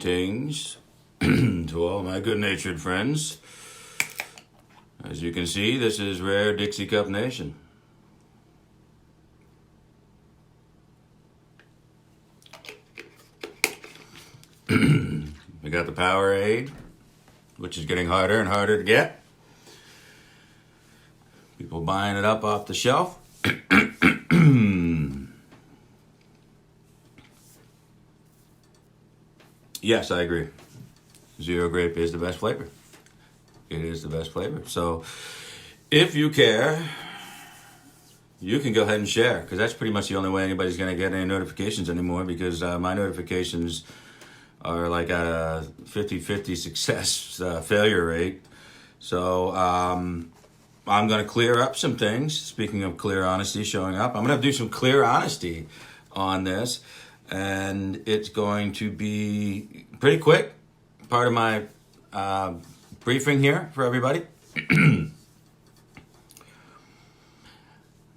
Greetings to all my good-natured friends. As you can see, this is Rare Dixie Cup Nation. We got the Powerade, which is getting harder and harder to get. People buying it up off the shelf. Yes, I agree. Zero grape is the best flavor. It is the best flavor. So if you care, you can go ahead and share, because that's pretty much the only way anybody's going to get any notifications anymore, because my notifications are like a 50-50 success failure rate. So I'm going to clear up some things. Speaking of clear honesty showing up, I'm going to do some clear honesty on this. And it's going to be pretty quick. Part of my briefing here for everybody.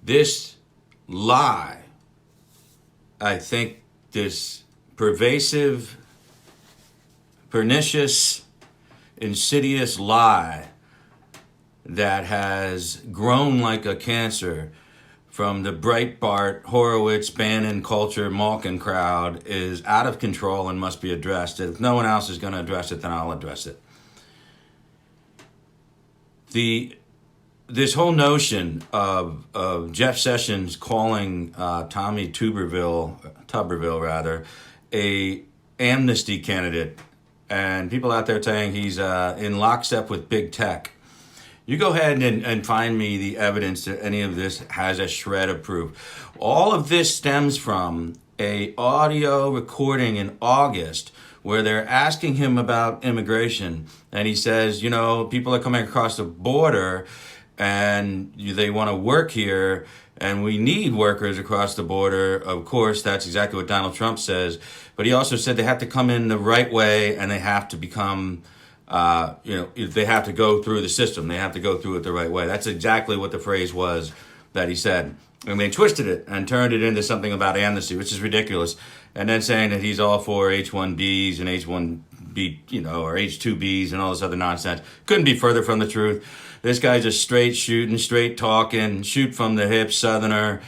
This lie, I think this pervasive, pernicious, insidious lie that has grown like a cancer from the Breitbart, Horowitz, Bannon, Coulter, Malkin crowd is out of control and must be addressed. If no one else is going to address it, then I'll address it. This whole notion of Jeff Sessions calling Tommy Tuberville, a amnesty candidate, and people out there saying he's in lockstep with big tech. You go ahead and find me the evidence that any of this has a shred of proof. All of this stems from a audio recording in August where they're asking him about immigration. And he says, you know, people are coming across the border and they want to work here and we need workers across the border. Of course, that's exactly what Donald Trump says. But he also said they have to come in the right way and they have to become... they have to go through the system. They have to go through it the right way. That's exactly what the phrase was that he said. And they twisted it and turned it into something about amnesty, which is ridiculous. And then saying that he's all for H-1Bs and H-1B, or H-2Bs and all this other nonsense. Couldn't be further from the truth. This guy's a straight shooting, straight talking, shoot from the hip Southerner.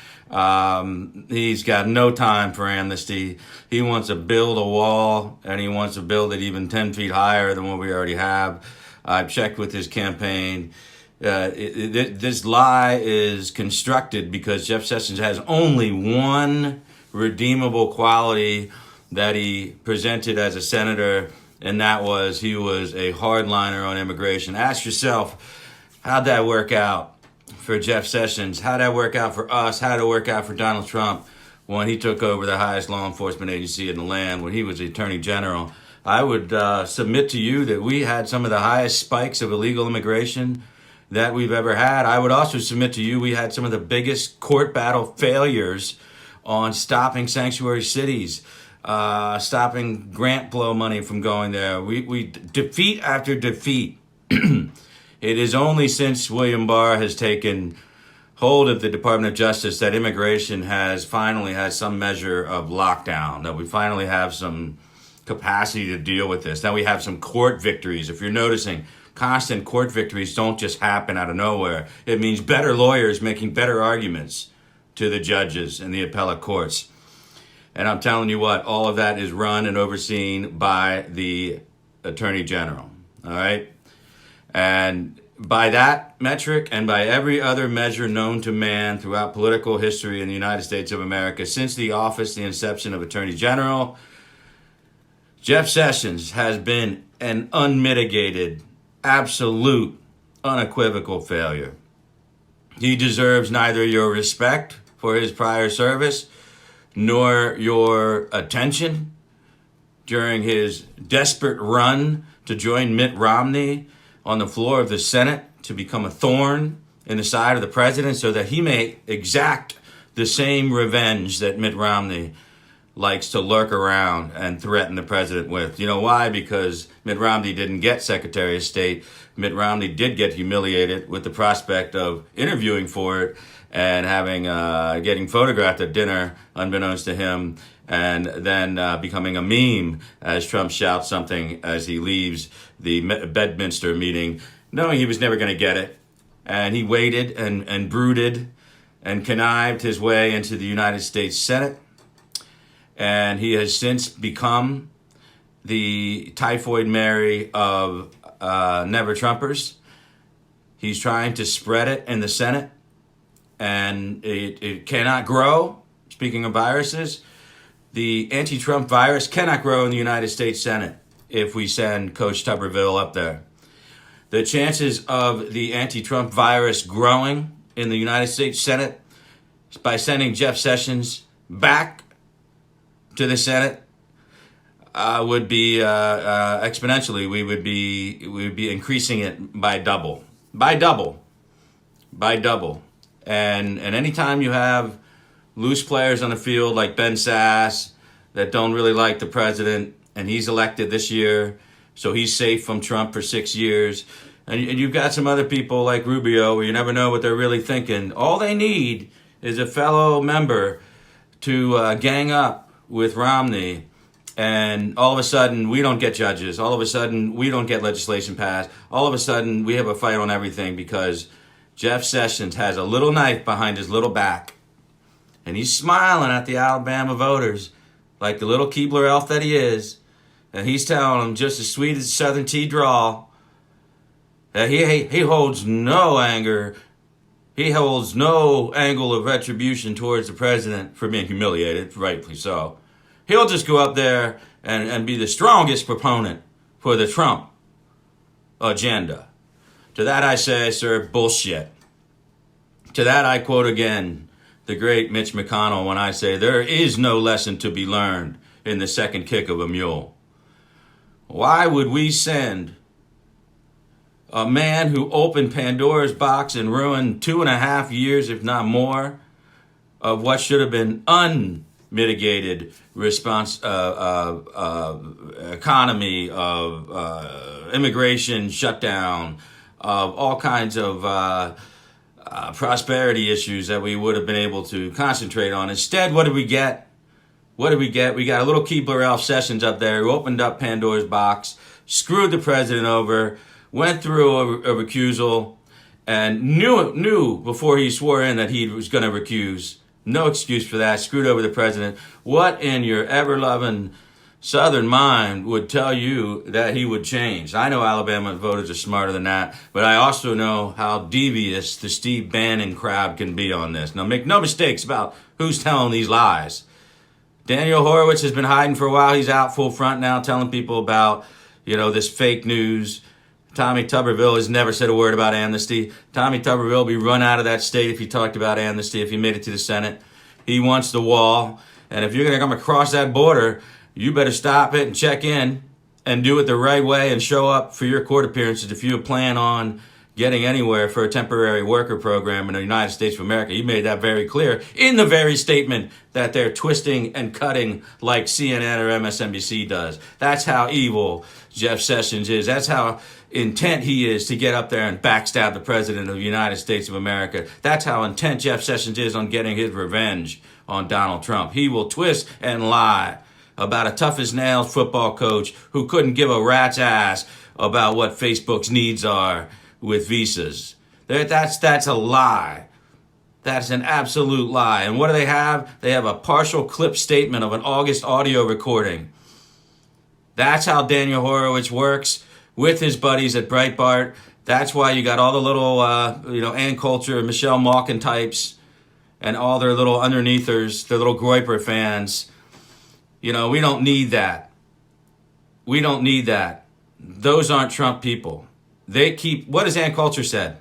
He's got no time for amnesty. He wants to build a wall, and he wants to build it even 10 feet higher than what we already have. I've checked with his campaign. This lie is constructed because Jeff Sessions has only one redeemable quality that he presented as a senator, and that was he was a hardliner on immigration. Ask yourself, how'd that work out for Jeff Sessions? How'd that work out for us? How'd it work out for Donald Trump when he took over the highest law enforcement agency in the land, when he was the Attorney General? I would submit to you that we had some of the highest spikes of illegal immigration that we've ever had. I would also submit to you we had some of the biggest court battle failures on stopping sanctuary cities, stopping grant flow money from going there. We defeat after defeat. It is only since William Barr has taken hold of the Department of Justice that immigration has finally had some measure of lockdown, that we finally have some capacity to deal with this. Now we have some court victories. If you're noticing, constant court victories don't just happen out of nowhere. It means better lawyers making better arguments to the judges in the appellate courts. And I'm telling you what, all of that is run and overseen by the Attorney General. All right? And by that metric and by every other measure known to man throughout political history in the United States of America, since the inception of Attorney General, Jeff Sessions has been an unmitigated, absolute, unequivocal failure. He deserves neither your respect for his prior service nor your attention during his desperate run to join Mitt Romney on the floor of the Senate to become a thorn in the side of the president so that he may exact the same revenge that Mitt Romney likes to lurk around and threaten the president with. You know why? Because Mitt Romney didn't get Secretary of State. Mitt Romney did get humiliated with the prospect of interviewing for it and getting photographed at dinner unbeknownst to him, and then becoming a meme as Trump shouts something as he leaves the Bedminster meeting, knowing he was never going to get it. And he waited and brooded and connived his way into the United States Senate. And he has since become the Typhoid Mary of Never Trumpers. He's trying to spread it in the Senate, and it cannot grow. Speaking of viruses, the anti-Trump virus cannot grow in the United States Senate if we send Coach Tuberville up there. The chances of the anti-Trump virus growing in the United States Senate by sending Jeff Sessions back to the Senate would be exponentially. We would be increasing it by double. And anytime you have loose players on the field like Ben Sass that don't really like the president, and he's elected this year, so he's safe from Trump for 6 years, and you've got some other people like Rubio where you never know what they're really thinking. All they need is a fellow member to gang up with Romney, and all of a sudden we don't get judges. All of a sudden we don't get legislation passed. All of a sudden we have a fight on everything because Jeff Sessions has a little knife behind his little back, and he's smiling at the Alabama voters like the little Keebler elf that he is, and he's telling them just as sweet as Southern tea drawl that he holds no anger. He holds no angle of retribution towards the president for being humiliated, rightfully so. He'll just go up there and be the strongest proponent for the Trump agenda. To that I say, sir, bullshit. To that I quote again the great Mitch McConnell when I say there is no lesson to be learned in the second kick of a mule. Why would we send a man who opened Pandora's box and ruined 2.5 years, if not more, of what should have been unmitigated response, economy, of immigration shutdown, of all kinds of prosperity issues that we would have been able to concentrate on. Instead, what did we get? We got a little Keebler elf Sessions up there who opened up Pandora's box, screwed the president over, went through a recusal, and knew before he swore in that he was going to recuse. No excuse for that. Screwed over the president. What in your ever-loving Southern mind would tell you that he would change? I know Alabama voters are smarter than that, but I also know how devious the Steve Bannon crowd can be on this. Now, make no mistakes about who's telling these lies. Daniel Horowitz has been hiding for a while. He's out full front now telling people about, this fake news. Tommy Tuberville has never said a word about amnesty. Tommy Tuberville will be run out of that state if he talked about amnesty, if he made it to the Senate. He wants the wall. And if you're going to come across that border, you better stop it and check in and do it the right way and show up for your court appearances if you plan on getting anywhere for a temporary worker program in the United States of America. You made that very clear in the very statement that they're twisting and cutting like CNN or MSNBC does. That's how evil Jeff Sessions is. That's how intent he is to get up there and backstab the president of the United States of America. That's how intent Jeff Sessions is on getting his revenge on Donald Trump. He will twist and lie about a tough-as-nails football coach who couldn't give a rat's ass about what Facebook's needs are with visas. That's a lie. That's an absolute lie. And what do they have? They have a partial clip statement of an August audio recording. That's how Daniel Horowitz works with his buddies at Breitbart. That's why you got all the little, Ann Coulter, Michelle Malkin types, and all their little underneathers, their little Groyper fans. We don't need that. We don't need that. Those aren't Trump people. What does Ann Coulter said?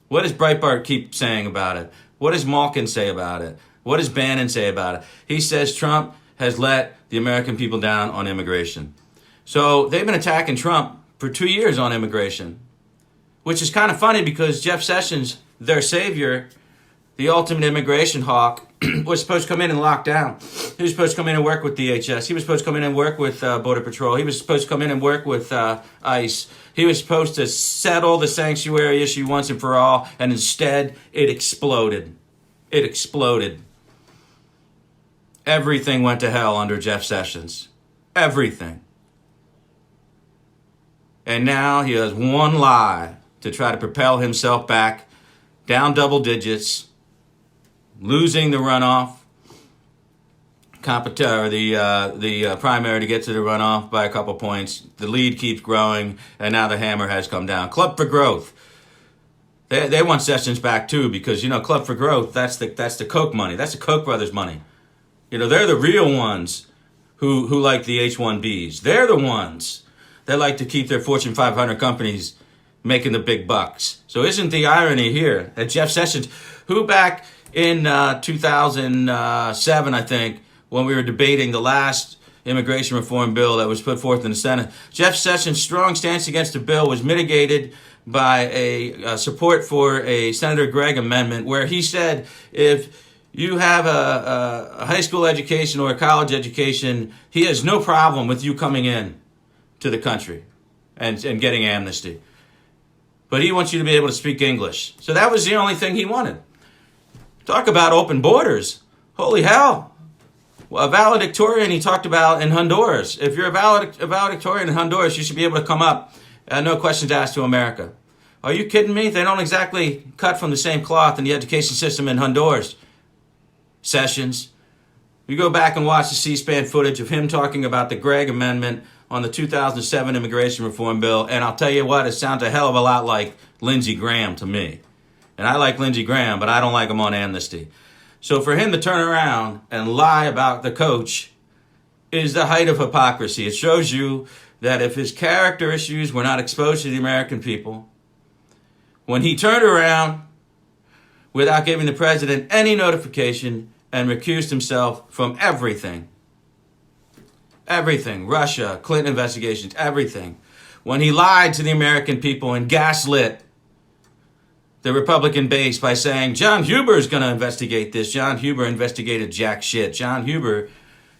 What does Breitbart keep saying about it? What does Malkin say about it? What does Bannon say about it? He says Trump has let the American people down on immigration. So they've been attacking Trump for 2 years on immigration, which is kind of funny because Jeff Sessions, their savior, the ultimate immigration hawk, was supposed to come in and lock down. He was supposed to come in and work with DHS. He was supposed to come in and work with Border Patrol. He was supposed to come in and work with ICE. He was supposed to settle the sanctuary issue once and for all, and instead it exploded. It exploded. Everything went to hell under Jeff Sessions. Everything. And now he has one lie to try to propel himself back down double digits, losing the runoff, the primary to get to the runoff by a couple points. The lead keeps growing, and now the hammer has come down. Club for Growth. They want Sessions back too, because Club for Growth, that's the Koch money. That's the Koch brothers' money. They're the real ones who like the H-1Bs. They're the ones that like to keep their Fortune 500 companies making the big bucks. So isn't the irony here that Jeff Sessions, who back in 2007, I think, when we were debating the last immigration reform bill that was put forth in the Senate, Jeff Sessions' strong stance against the bill was mitigated by a support for a Senator Gregg amendment where he said if you have a high school education or a college education, he has no problem with you coming in to the country and getting amnesty. But he wants you to be able to speak English. So that was the only thing he wanted. Talk about open borders. Holy hell. Well, a valedictorian he talked about in Honduras. If you're a valedictorian in Honduras, you should be able to come up, no questions asked, to America. Are you kidding me? They don't exactly cut from the same cloth in the education system in Honduras. Sessions. You go back and watch the C-SPAN footage of him talking about the Gregg Amendment on the 2007 immigration reform bill, and I'll tell you what, it sounds a hell of a lot like Lindsey Graham to me. And I like Lindsey Graham, but I don't like him on amnesty. So for him to turn around and lie about the coach is the height of hypocrisy. It shows you that if his character issues were not exposed to the American people, when he turned around without giving the president any notification and recused himself from everything, Russia, Clinton investigations, everything, when he lied to the American people and gaslit the Republican base by saying, John Huber is going to investigate this. John Huber investigated jack shit. John Huber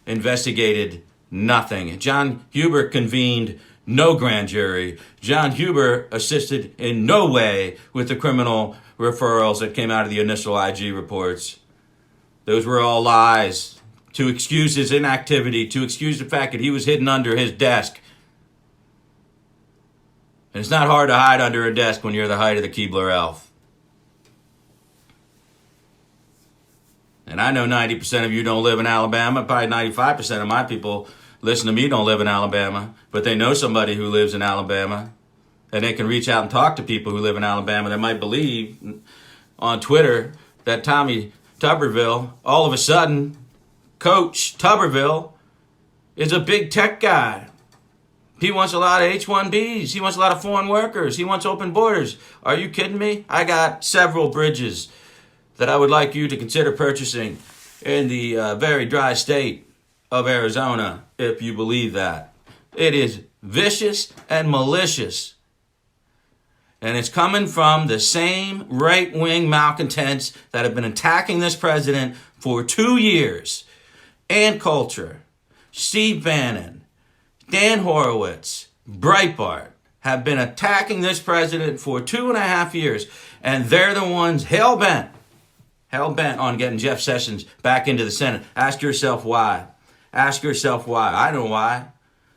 investigated nothing. John Huber convened no grand jury. John Huber assisted in no way with the criminal referrals that came out of the initial IG reports. Those were all lies to excuse his inactivity, to excuse the fact that he was hidden under his desk. And it's not hard to hide under a desk when you're the height of the Keebler elf. And I know 90% of you don't live in Alabama. Probably 95% of my people listen to me don't live in Alabama. But they know somebody who lives in Alabama. And they can reach out and talk to people who live in Alabama that might believe on Twitter that Tommy Tuberville, all of a sudden, Coach Tuberville, is a big tech guy. He wants a lot of H-1Bs. He wants a lot of foreign workers. He wants open borders. Are you kidding me? I got several bridges that I would like you to consider purchasing in the very dry state of Arizona, if you believe that. It is vicious and malicious. And it's coming from the same right-wing malcontents that have been attacking this president for 2 years. And Coulter, Steve Bannon, Dan Horowitz, Breitbart have been attacking this president for 2.5 years. And they're the ones hell-bent on getting Jeff Sessions back into the Senate. Ask yourself why. Ask yourself why. I know why.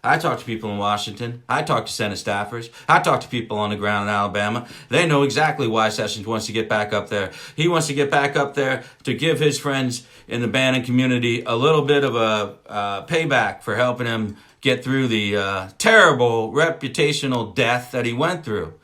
I talk to people in Washington. I talk to Senate staffers. I talk to people on the ground in Alabama. They know exactly why Sessions wants to get back up there. He wants to get back up there to give his friends in the Bannon community a little bit of a payback for helping him get through the terrible reputational death that he went through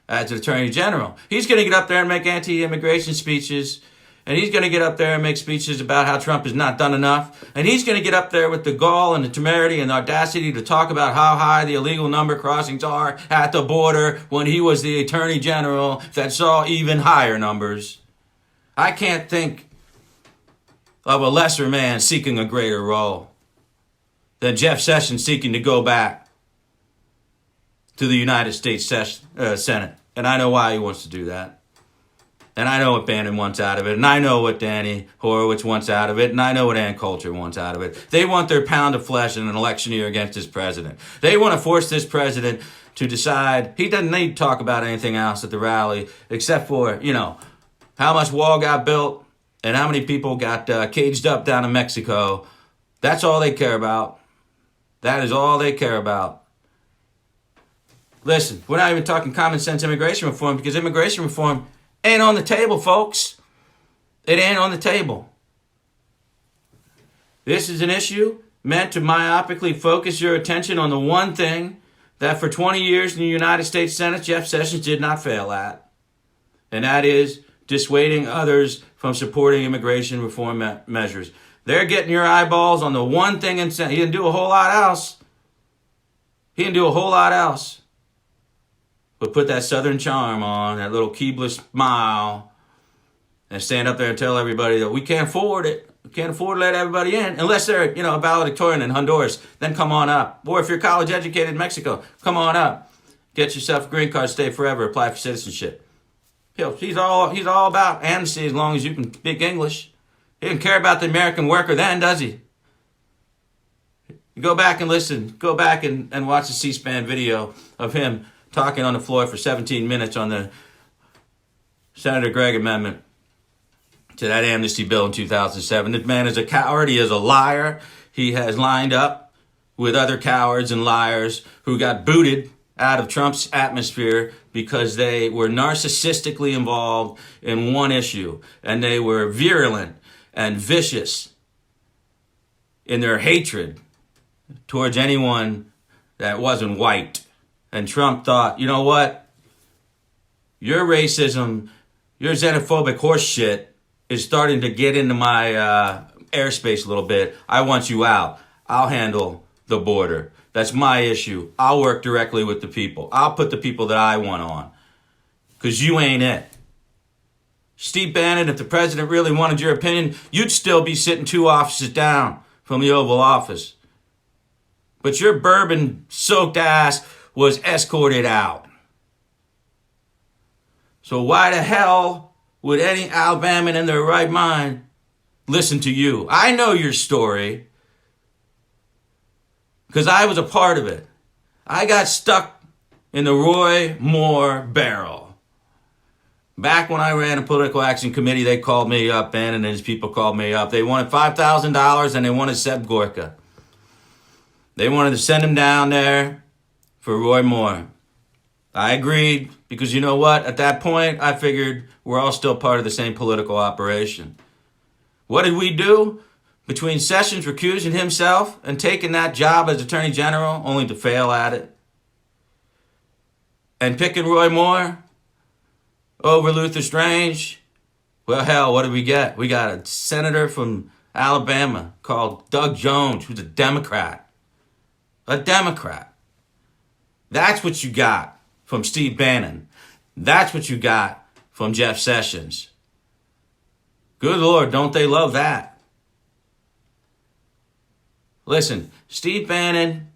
as an attorney general. He's going to get up there and make anti-immigration speeches. And he's going to get up there and make speeches about how Trump has not done enough. And he's going to get up there with the gall and the temerity and the audacity to talk about how high the illegal number crossings are at the border when he was the attorney general that saw even higher numbers. I can't think of a lesser man seeking a greater role than Jeff Sessions seeking to go back to the United States Senate. And I know why he wants to do that. And I know what Bannon wants out of it. And I know what Danny Horowitz wants out of it. And I know what Ann Coulter wants out of it. They want their pound of flesh in an election year against this president. They want to force this president to decide he doesn't need to talk about anything else at the rally except for, how much wall got built and how many people got caged up down in Mexico. That's all they care about. That is all they care about. Listen, we're not even talking common sense immigration reform, because immigration reform ain't on the table, folks. It ain't on the table. This is an issue meant to myopically focus your attention on the one thing that for 20 years in the United States Senate, Jeff Sessions did not fail at. And that is dissuading others from supporting immigration reform measures. They're getting your eyeballs on the one thing in Senate. He didn't do a whole lot else. But put that Southern charm on, that little Keebler smile, and stand up there and tell everybody that we can't afford it. We can't afford to let everybody in unless they're, a valedictorian in Honduras. Then come on up. Or if you're college educated in Mexico, come on up. Get yourself a green card, stay forever, apply for citizenship. He's all about amnesty as long as you can speak English. He didn't care about the American worker then, does he? You go back and listen. Go back and watch the C-SPAN video of him talking on the floor for 17 minutes on the Senator Gregg amendment to that amnesty bill in 2007. This man is a coward. He is a liar. He has lined up with other cowards and liars who got booted out of Trump's atmosphere because they were narcissistically involved in one issue, and they were virulent and vicious in their hatred towards anyone that wasn't white. And Trump thought, you know what? Your racism, your xenophobic horse shit is starting to get into my airspace a little bit. I want you out. I'll handle the border. That's my issue. I'll work directly with the people. I'll put the people that I want on. Because you ain't it. Steve Bannon, if the president really wanted your opinion, you'd still be sitting 2 offices down from the Oval Office. But your bourbon-soaked ass was escorted out. So why the hell would any Alabaman in their right mind listen to you? I know your story because I was a part of it. I got stuck in the Roy Moore barrel. Back when I ran a political action committee, they called me up, Bannon and his people called me up. They wanted $5,000 and they wanted Seb Gorka. They wanted to send him down there for Roy Moore. I agreed because you know what? At that point, I figured we're all still part of the same political operation. What did we do? Between Sessions recusing himself and taking that job as Attorney General, only to fail at it, and picking Roy Moore over Luther Strange, well, hell, what did we get? We got a senator from Alabama called Doug Jones, who's a Democrat. A Democrat. That's what you got from Steve Bannon. That's what you got from Jeff Sessions. Good Lord, don't they love that? Listen, Steve Bannon,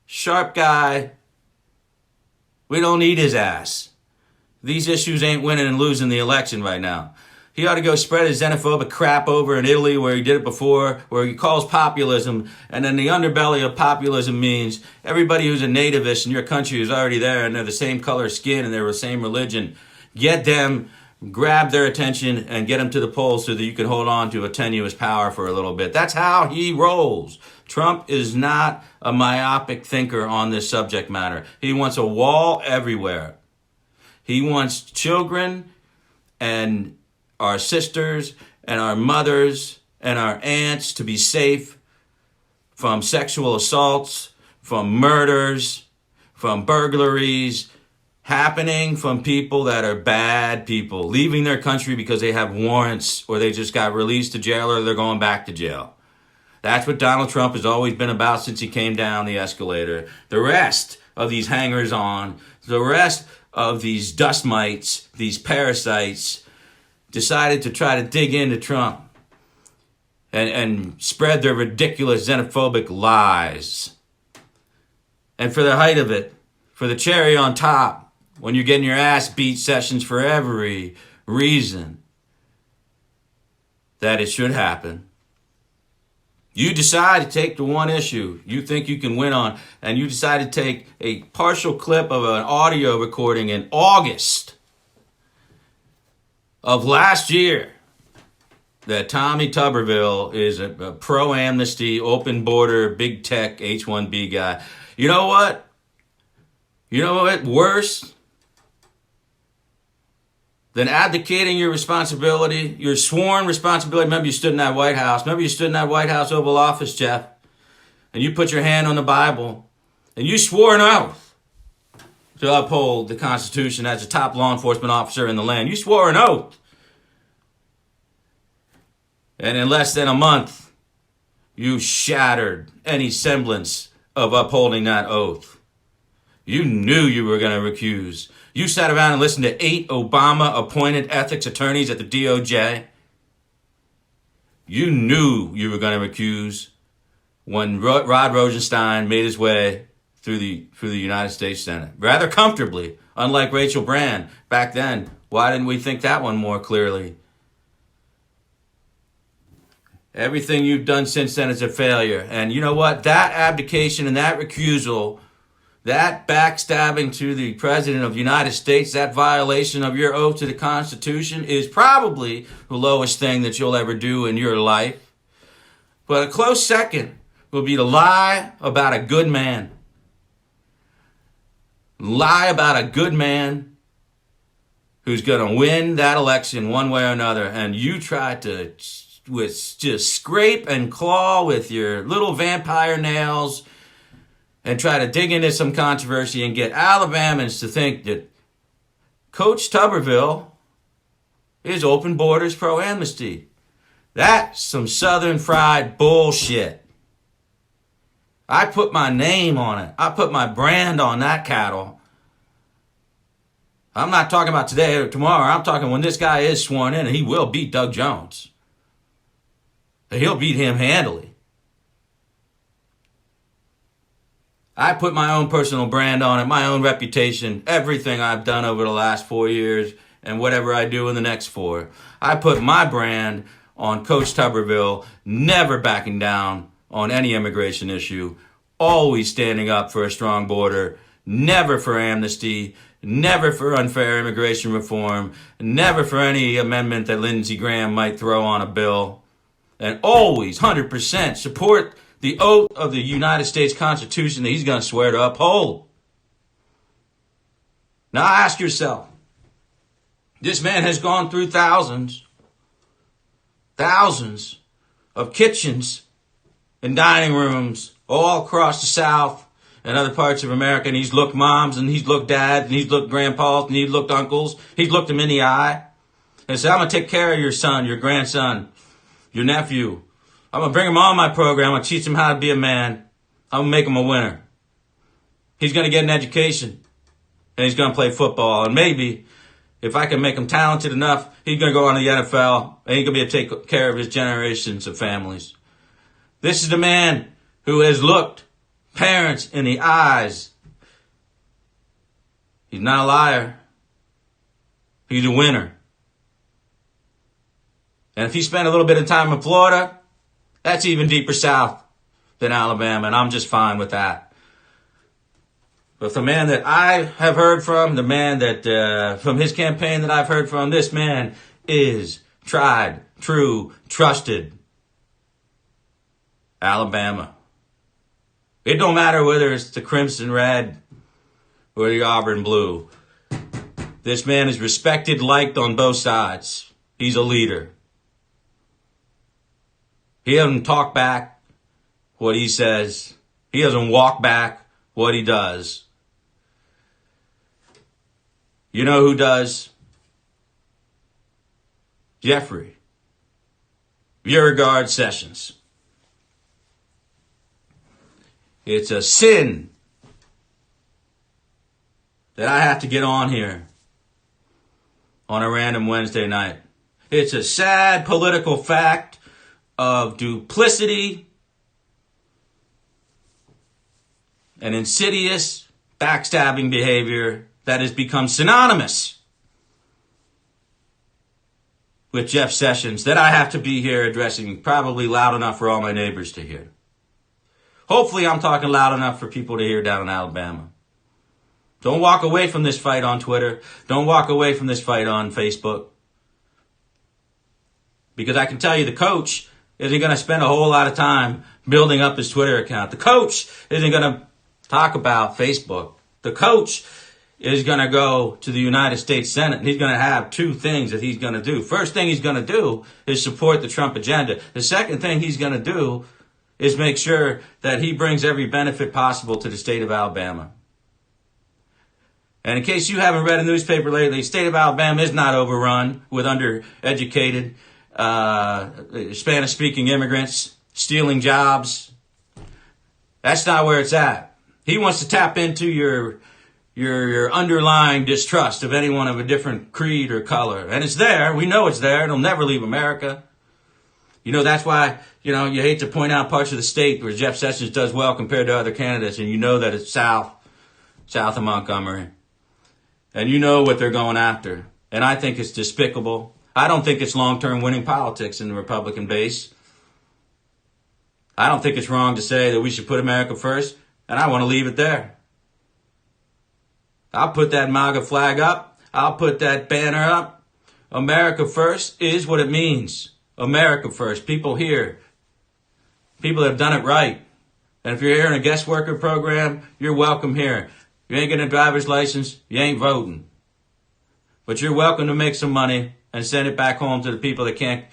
sharp guy. We don't need his ass. These issues ain't winning and losing the election right now. He ought to go spread his xenophobic crap over in Italy where he did it before, where he calls populism, and then the underbelly of populism means everybody who's a nativist in your country is already there and they're the same color of skin and they're the same religion. Get them, grab their attention, and get them to the polls so that you can hold on to a tenuous power for a little bit. That's how he rolls. Trump is not a myopic thinker on this subject matter. He wants a wall everywhere. He wants children and our sisters and our mothers and our aunts to be safe from sexual assaults, from murders, from burglaries, happening from people that are bad people, leaving their country because they have warrants or they just got released to jail or they're going back to jail. That's what Donald Trump has always been about since he came down the escalator. The rest of these hangers-on, the rest of these dust mites, these parasites, decided to try to dig into Trump and spread their ridiculous xenophobic lies. And for the height of it, for the cherry on top, when you're getting your ass beat, Sessions, for every reason that it should happen, you decide to take the one issue you think you can win on, and you decide to take a partial clip of an audio recording in August of last year that Tommy Tuberville is a pro-amnesty, open border, big tech, H-1B guy. You know what? You know what? Worse than abdicating your responsibility, your sworn responsibility. Remember you stood in that White House. Remember you stood in that White House Oval Office, Jeff, and you put your hand on the Bible, and you swore an oath to uphold the Constitution as a top law enforcement officer in the land. You swore an oath. And in less than a month, you shattered any semblance of upholding that oath. You knew you were going to recuse. You sat around and listened to 8 Obama-appointed ethics attorneys at the DOJ. You knew you were going to recuse when Rod Rosenstein made his way through the United States Senate. Rather comfortably, unlike Rachel Brand back then. Why didn't we think that one more clearly? Everything you've done since then is a failure. And you know what? That abdication and that recusal, that backstabbing to the President of the United States, that violation of your oath to the Constitution is probably the lowest thing that you'll ever do in your life. But a close second will be to lie about a good man. Lie about a good man who's going to win that election one way or another. And you try to just scrape and claw with your little vampire nails and try to dig into some controversy and get Alabamans to think that Coach Tuberville is open borders pro-amnesty. That's some Southern fried bullshit. I put my name on it. I put my brand on that cattle. I'm not talking about today or tomorrow. I'm talking when this guy is sworn in, and he will beat Doug Jones. He'll beat him handily. I put my own personal brand on it, my own reputation, everything I've done over the last 4 years and whatever I do in the next 4. I put my brand on Coach Tuberville, never backing down on any immigration issue, always standing up for a strong border, never for amnesty, never for unfair immigration reform, never for any amendment that Lindsey Graham might throw on a bill. And always 100% support the oath of the United States Constitution that he's going to swear to uphold. Now ask yourself, this man has gone through thousands of kitchens and dining rooms all across the South and other parts of America, and he's looked moms, and he's looked dads, and he's looked grandpas, and he's looked uncles. He's looked them in the eye and said, I'm going to take care of your son, your grandson, your nephew. I'm going to bring him on my program. I'm going to teach him how to be a man. I'm going to make him a winner. He's going to get an education. And he's going to play football. And maybe, if I can make him talented enough, he's going to go on to the NFL. And he's going to be able to take care of his generations of families. This is the man who has looked parents in the eyes. He's not a liar. He's a winner. And if he spent a little bit of time in Florida, that's even deeper south than Alabama, and I'm just fine with that. But the man that I have heard from, the man that, from his campaign that I've heard from, this man is tried, true, trusted. Alabama. It don't matter whether it's the crimson red or the auburn blue. This man is respected, liked on both sides. He's a leader. He doesn't talk back what he says. He doesn't walk back what he does. You know who does? Jeffrey Beauregard Sessions. It's a sin that I have to get on here on a random Wednesday night. It's a sad political fact of duplicity and insidious backstabbing behavior that has become synonymous with Jeff Sessions that I have to be here addressing, probably loud enough for all my neighbors to hear. Hopefully I'm talking loud enough for people to hear down in Alabama. Don't walk away from this fight on Twitter. Don't walk away from this fight on Facebook. Because I can tell you the coach isn't going to spend a whole lot of time building up his Twitter account. The coach isn't going to talk about Facebook. The coach is going to go to the United States Senate, and he's going to have two things that he's going to do. First thing he's going to do is support the Trump agenda. The second thing he's going to do is make sure that he brings every benefit possible to the state of Alabama. And in case you haven't read a newspaper lately, the state of Alabama is not overrun with undereducated, Spanish-speaking immigrants stealing jobs. That's not where it's at. He wants to tap into your underlying distrust of anyone of a different creed or color. And it's there. We know it's there. It'll never leave America. You know, that's why, you hate to point out parts of the state where Jeff Sessions does well compared to other candidates, and you know that it's south of Montgomery. And you know what they're going after. And I think it's despicable. I don't think it's long-term winning politics in the Republican base. I don't think it's wrong to say that we should put America first, and I want to leave it there. I'll put that MAGA flag up. I'll put that banner up. America first is what it means. America first. People here. People that have done it right. And if you're here in a guest worker program, you're welcome here. You ain't getting a driver's license, you ain't voting. But you're welcome to make some money and send it back home to the people that can't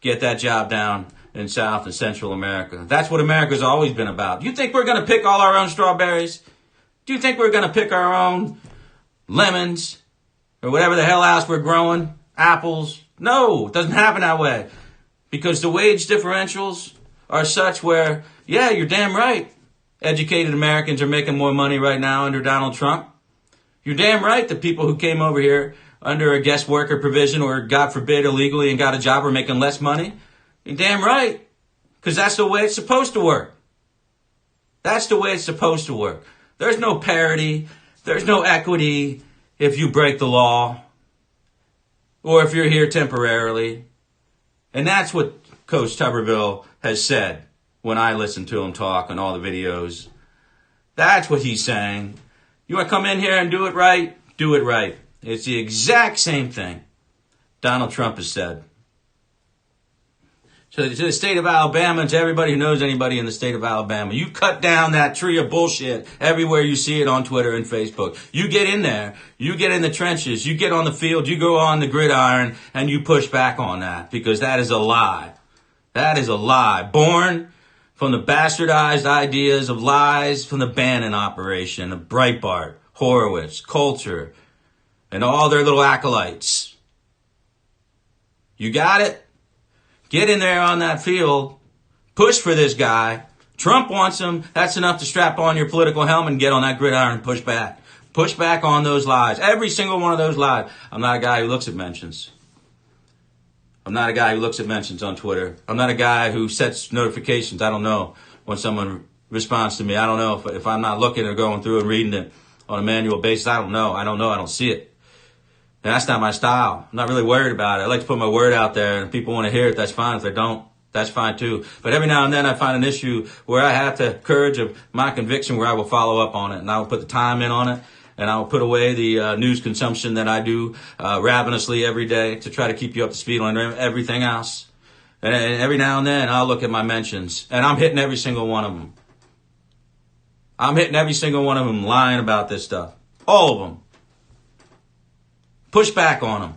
get that job down in South and Central America. That's what America's always been about. You think we're going to pick all our own strawberries? Do you think we're going to pick our own lemons or whatever the hell else we're growing? Apples? No, it doesn't happen that way. Because the wage differentials are such where, yeah, you're damn right. Educated Americans are making more money right now under Donald Trump. You're damn right that people who came over here under a guest worker provision or, God forbid, illegally and got a job are making less money. You're damn right. Because that's the way it's supposed to work. That's the way it's supposed to work. There's no parity. There's no equity if you break the law or if you're here temporarily. And that's what Coach Tuberville has said when I listen to him talk on all the videos. That's what he's saying. You want to come in here and do it right? Do it right. It's the exact same thing Donald Trump has said. So to the state of Alabama and to everybody who knows anybody in the state of Alabama, you cut down that tree of bullshit everywhere you see it on Twitter and Facebook. You get in there. You get in the trenches. You get on the field. You go on the gridiron and you push back on that because that is a lie. That is a lie. Born from the bastardized ideas of lies from the Bannon operation of Breitbart, Horowitz, Coulter, and all their little acolytes. You got it? Get in there on that field. Push for this guy. Trump wants him. That's enough to strap on your political helmet and get on that gridiron and push back. Push back on those lies. Every single one of those lies. I'm not a guy who looks at mentions. I'm not a guy who looks at mentions on Twitter. I'm not a guy who sets notifications. I don't know when someone responds to me. I don't know if I'm not looking or going through and reading it on a manual basis. I don't know. I don't see it. And that's not my style. I'm not really worried about it. I like to put my word out there, and if people want to hear it, that's fine. If they don't, that's fine too. But every now and then I find an issue where I have the courage of my conviction where I will follow up on it, and I will put the time in on it, and I will put away the news consumption that I do ravenously every day to try to keep you up to speed on everything else. And every now and then I'll look at my mentions, and I'm hitting every single one of them. I'm hitting every single one of them lying about this stuff. All of them. Push back on them.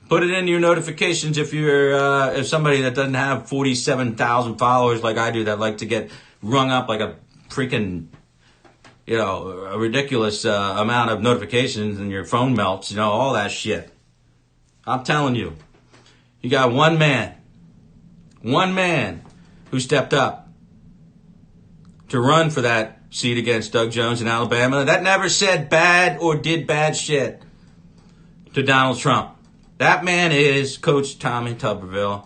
Put it in your notifications if you're if somebody that doesn't have 47,000 followers like I do that like to get rung up like a freaking, a ridiculous amount of notifications and your phone melts, all that shit. I'm telling you, you got one man who stepped up to run for that seat against Doug Jones in Alabama that never said bad or did bad shit to Donald Trump. That man is Coach Tommy Tuberville.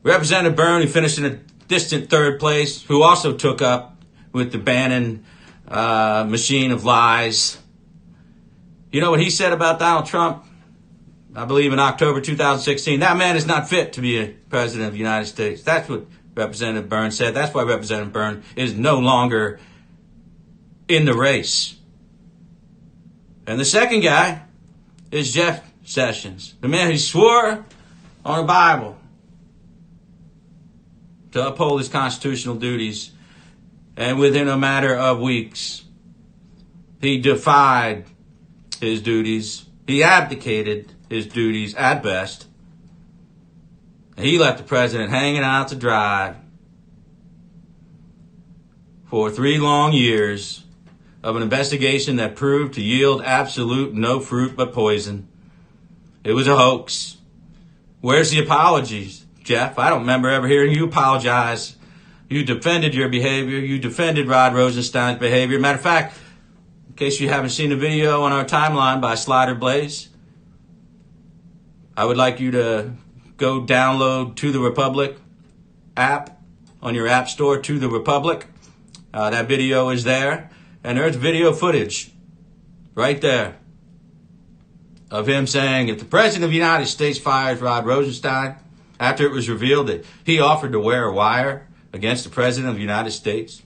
Representative Byrne, who finished in a distant third place, who also took up with the Bannon machine of lies. You know what he said about Donald Trump? I believe in October 2016. That man is not fit to be a president of the United States. That's what Representative Byrne said. That's why Representative Byrne is no longer in the race. And the second guy is Jeff Sessions, the man who swore on the Bible to uphold his constitutional duties. And within a matter of weeks, he defied his duties. He abdicated his duties at best. He left the president hanging out to dry for 3 long years of an investigation that proved to yield absolute no fruit but poison. It was a hoax. Where's the apologies, Jeff? I don't remember ever hearing you apologize. You defended your behavior. You defended Rod Rosenstein's behavior. Matter of fact, in case you haven't seen the video on our timeline by Slider Blaze, I would like you to go download To the Republic app on your app store, To the Republic. That video is there. And there's video footage right there of him saying, if the President of the United States fires Rod Rosenstein, after it was revealed that he offered to wear a wire against the President of the United States,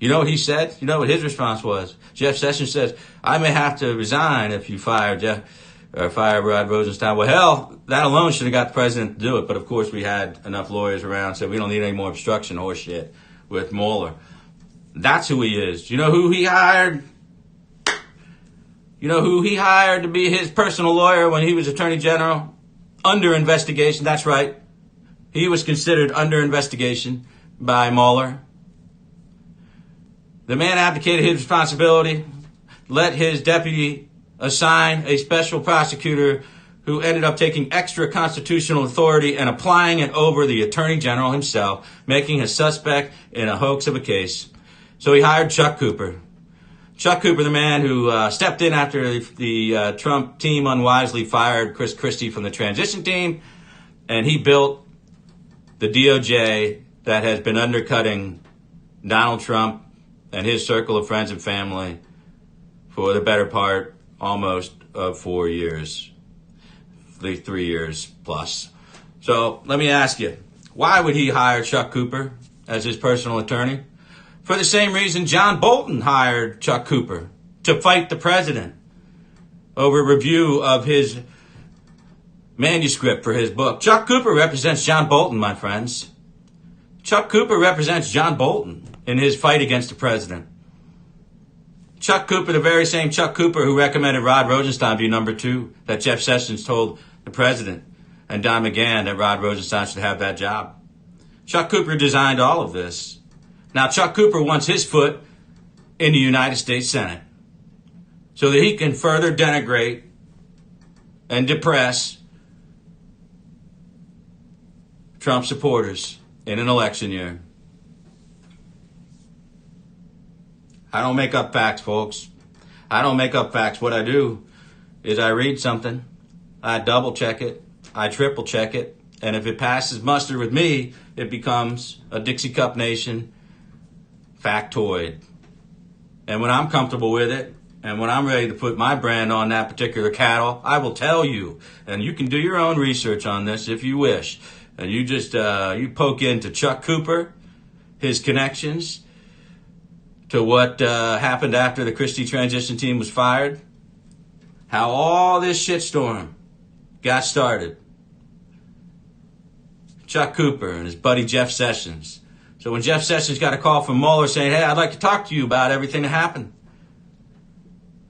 you know what he said? You know what his response was? Jeff Sessions says, I may have to resign if you fire Rod Rosenstein. Well, hell, that alone should have got the president to do it. But of course, we had enough lawyers around, so we don't need any more obstruction or shit with Mueller. That's who he is. You know who he hired? You know who he hired to be his personal lawyer when he was Attorney General? Under investigation. That's right. He was considered under investigation by Mueller. The man abdicated his responsibility, let his deputy assign a special prosecutor who ended up taking extra constitutional authority and applying it over the Attorney General himself, making a suspect in a hoax of a case. So he hired Chuck Cooper. Chuck Cooper, the man who stepped in after the Trump team unwisely fired Chris Christie from the transition team, and he built the DOJ that has been undercutting Donald Trump and his circle of friends and family for the better part almost of 4 years, 3 years plus. So let me ask you, why would he hire Chuck Cooper as his personal attorney? For the same reason John Bolton hired Chuck Cooper, to fight the president over review of his manuscript for his book. Chuck Cooper represents John Bolton, my friends. Chuck Cooper represents John Bolton in his fight against the president. Chuck Cooper, the very same Chuck Cooper who recommended Rod Rosenstein be number 2, that Jeff Sessions told the president and Don McGahn that Rod Rosenstein should have that job. Chuck Cooper designed all of this. Now, Chuck Cooper wants his foot in the United States Senate so that he can further denigrate and depress Trump supporters in an election year. I don't make up facts, folks. I don't make up facts. What I do is I read something, I double check it, I triple check it, and if it passes muster with me, it becomes a Dixie Cup Nation factoid. And when I'm comfortable with it, and when I'm ready to put my brand on that particular cattle, I will tell you. And you can do your own research on this if you wish. And you just, you poke into Chuck Cooper, his connections to what happened after the Christie transition team was fired, how all this shitstorm got started. Chuck Cooper and his buddy Jeff Sessions. So when Jeff Sessions got a call from Mueller saying, hey, I'd like to talk to you about everything that happened,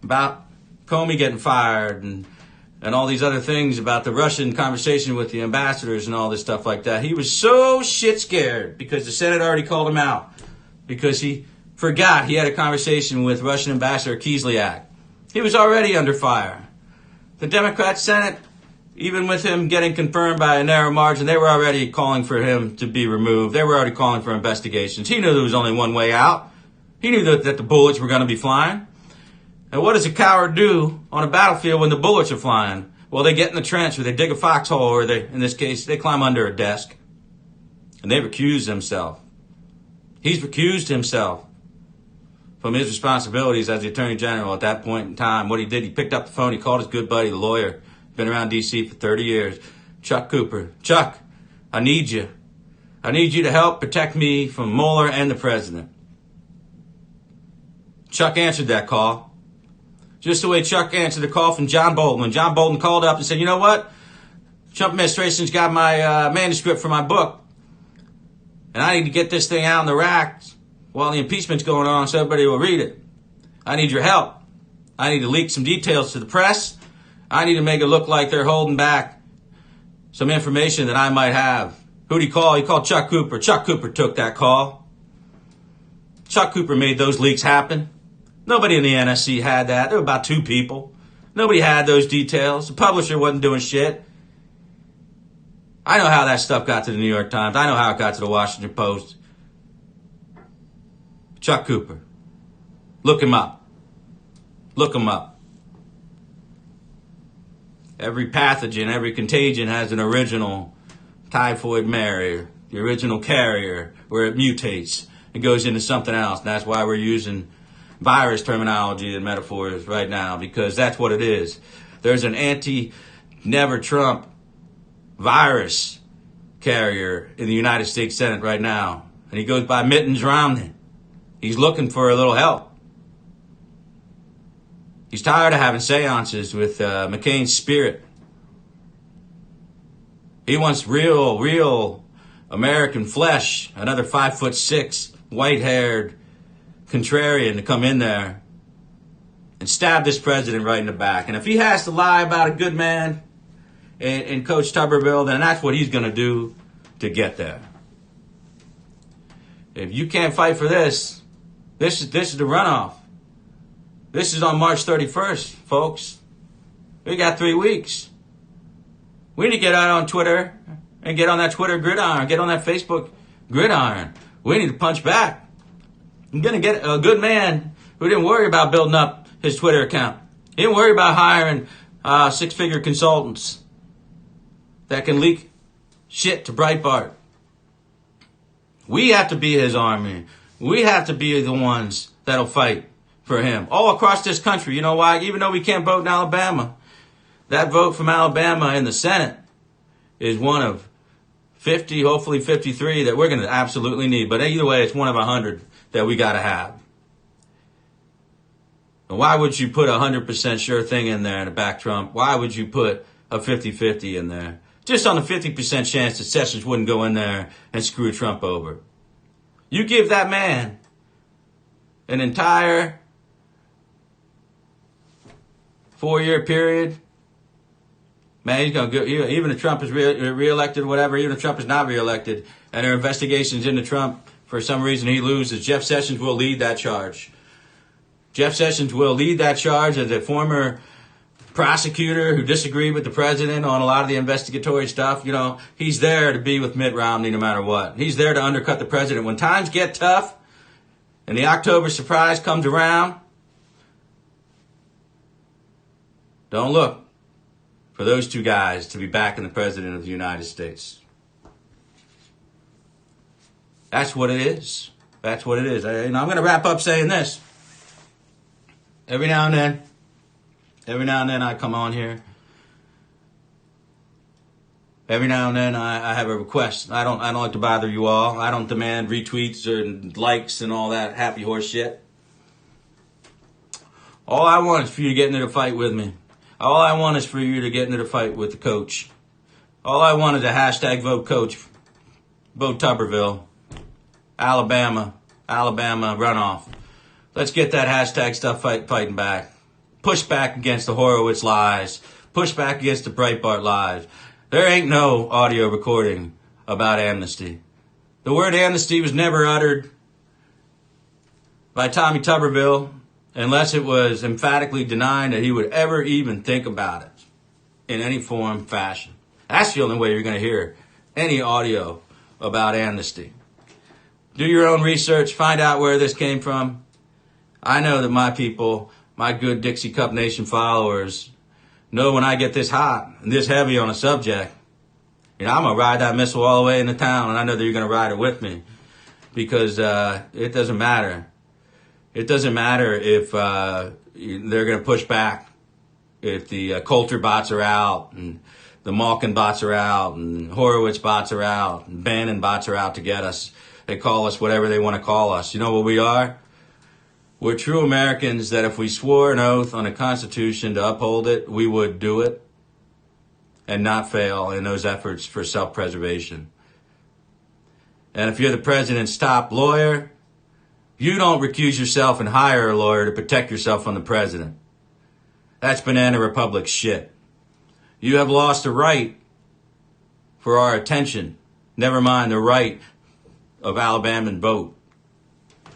about Comey getting fired and all these other things, about the Russian conversation with the ambassadors and all this stuff like that, he was so shit scared because the Senate already called him out because he forgot he had a conversation with Russian Ambassador Kislyak. He was already under fire. The Democrat Senate, even with him getting confirmed by a narrow margin, they were already calling for him to be removed. They were already calling for investigations. He knew there was only one way out. He knew that the bullets were going to be flying. And what does a coward do on a battlefield when the bullets are flying? Well, they get in the trench, or they dig a foxhole, or they, in this case, they climb under a desk. And they've recused themselves. He's recused himself from his responsibilities as the Attorney General at that point in time. What he did, he picked up the phone, he called his good buddy, the lawyer, been around D.C. for 30 years, Chuck Cooper. Chuck, I need you. I need you to help protect me from Mueller and the president. Chuck answered that call. Just the way Chuck answered the call from John Bolton. When John Bolton called up and said, you know what? Trump administration's got my manuscript for my book. And I need to get this thing out in the rack while the impeachment's going on so everybody will read it. I need your help. I need to leak some details to the press. I need to make it look like they're holding back some information that I might have. Who'd he call? He called Chuck Cooper. Chuck Cooper took that call. Chuck Cooper made those leaks happen. Nobody in the NSC had that. There were about 2 people. Nobody had those details. The publisher wasn't doing shit. I know how that stuff got to the New York Times. I know how it got to the Washington Post. Chuck Cooper. Look him up. Look him up. Every pathogen, every contagion has an original typhoid mare, the original carrier, where it mutates and goes into something else. And that's why we're using virus terminology and metaphors right now, because that's what it is. There's an anti-Never Trump virus carrier in the United States Senate right now. And he goes by Mittens Romney. He's looking for a little help. He's tired of having seances with McCain's spirit. He wants real American flesh, another 5'6", white-haired contrarian to come in there and stab this president right in the back. And if he has to lie about a good man and Coach Tuberville, then that's what he's going to do to get there. If you can't fight for this is the runoff. This is on March 31st, folks. We got 3 weeks. We need to get out on Twitter and get on that Twitter gridiron, get on that Facebook gridiron. We need to punch back. I'm going to get a good man who didn't worry about building up his Twitter account. He didn't worry about hiring 6-figure consultants that can leak shit to Breitbart. We have to be his army. We have to be the ones that'll fight for him all across this country. You know why? Even though we can't vote in Alabama, that vote from Alabama in the Senate is one of 50, hopefully 53 that we're going to absolutely need. But either way, it's one of 100 that we got to have. And why would you put a 100% sure thing in there to back Trump? Why would you put a 50-50 in there? Just on the 50% chance that Sessions wouldn't go in there and screw Trump over. You give that man an entire 4-year period, man, he's going to go, even if Trump is reelected, whatever, even if Trump is not reelected, and there are investigations into Trump, for some reason he loses, Jeff Sessions will lead that charge. Jeff Sessions will lead that charge as a former prosecutor who disagreed with the president on a lot of the investigatory stuff. You know, he's there to be with Mitt Romney no matter what. He's there to undercut the president. When times get tough and the October surprise comes around, don't look for those 2 guys to be backing the president of the United States. That's what it is. That's what it is. I'm going to wrap up saying this. Every now and then I come on here. Every now and then I have a request. I don't like to bother you all. I don't demand retweets or likes and all that happy horse shit. All I want is for you to get into the fight with me. All I want is for you to get into the fight with the coach. All I want is a hashtag vote coach. Vote Tuberville. Alabama runoff. Let's get that hashtag stuff fighting back. Push back against the Horowitz lies. Push back against the Breitbart lies. There ain't no audio recording about amnesty. The word amnesty was never uttered by Tommy Tuberville unless it was emphatically denying that he would ever even think about it in any form, fashion. That's the only way you're going to hear any audio about amnesty. Do your own research. Find out where this came from. I know that my people, my good Dixie Cup Nation followers, know when I get this hot and this heavy on a subject, I'm going to ride that missile all the way into town, and I know that you're going to ride it with me because it doesn't matter. It doesn't matter if they're going to push back, if the Coulter bots are out and the Malkin bots are out and Horowitz bots are out and Bannon bots are out to get us. They call us whatever they want to call us. You know what we are? We're true Americans that if we swore an oath on the Constitution to uphold it, we would do it and not fail in those efforts for self-preservation. And if you're the president's top lawyer, you don't recuse yourself and hire a lawyer to protect yourself from the president. That's banana republic shit. You have lost the right for our attention, never mind the right of Alabama vote.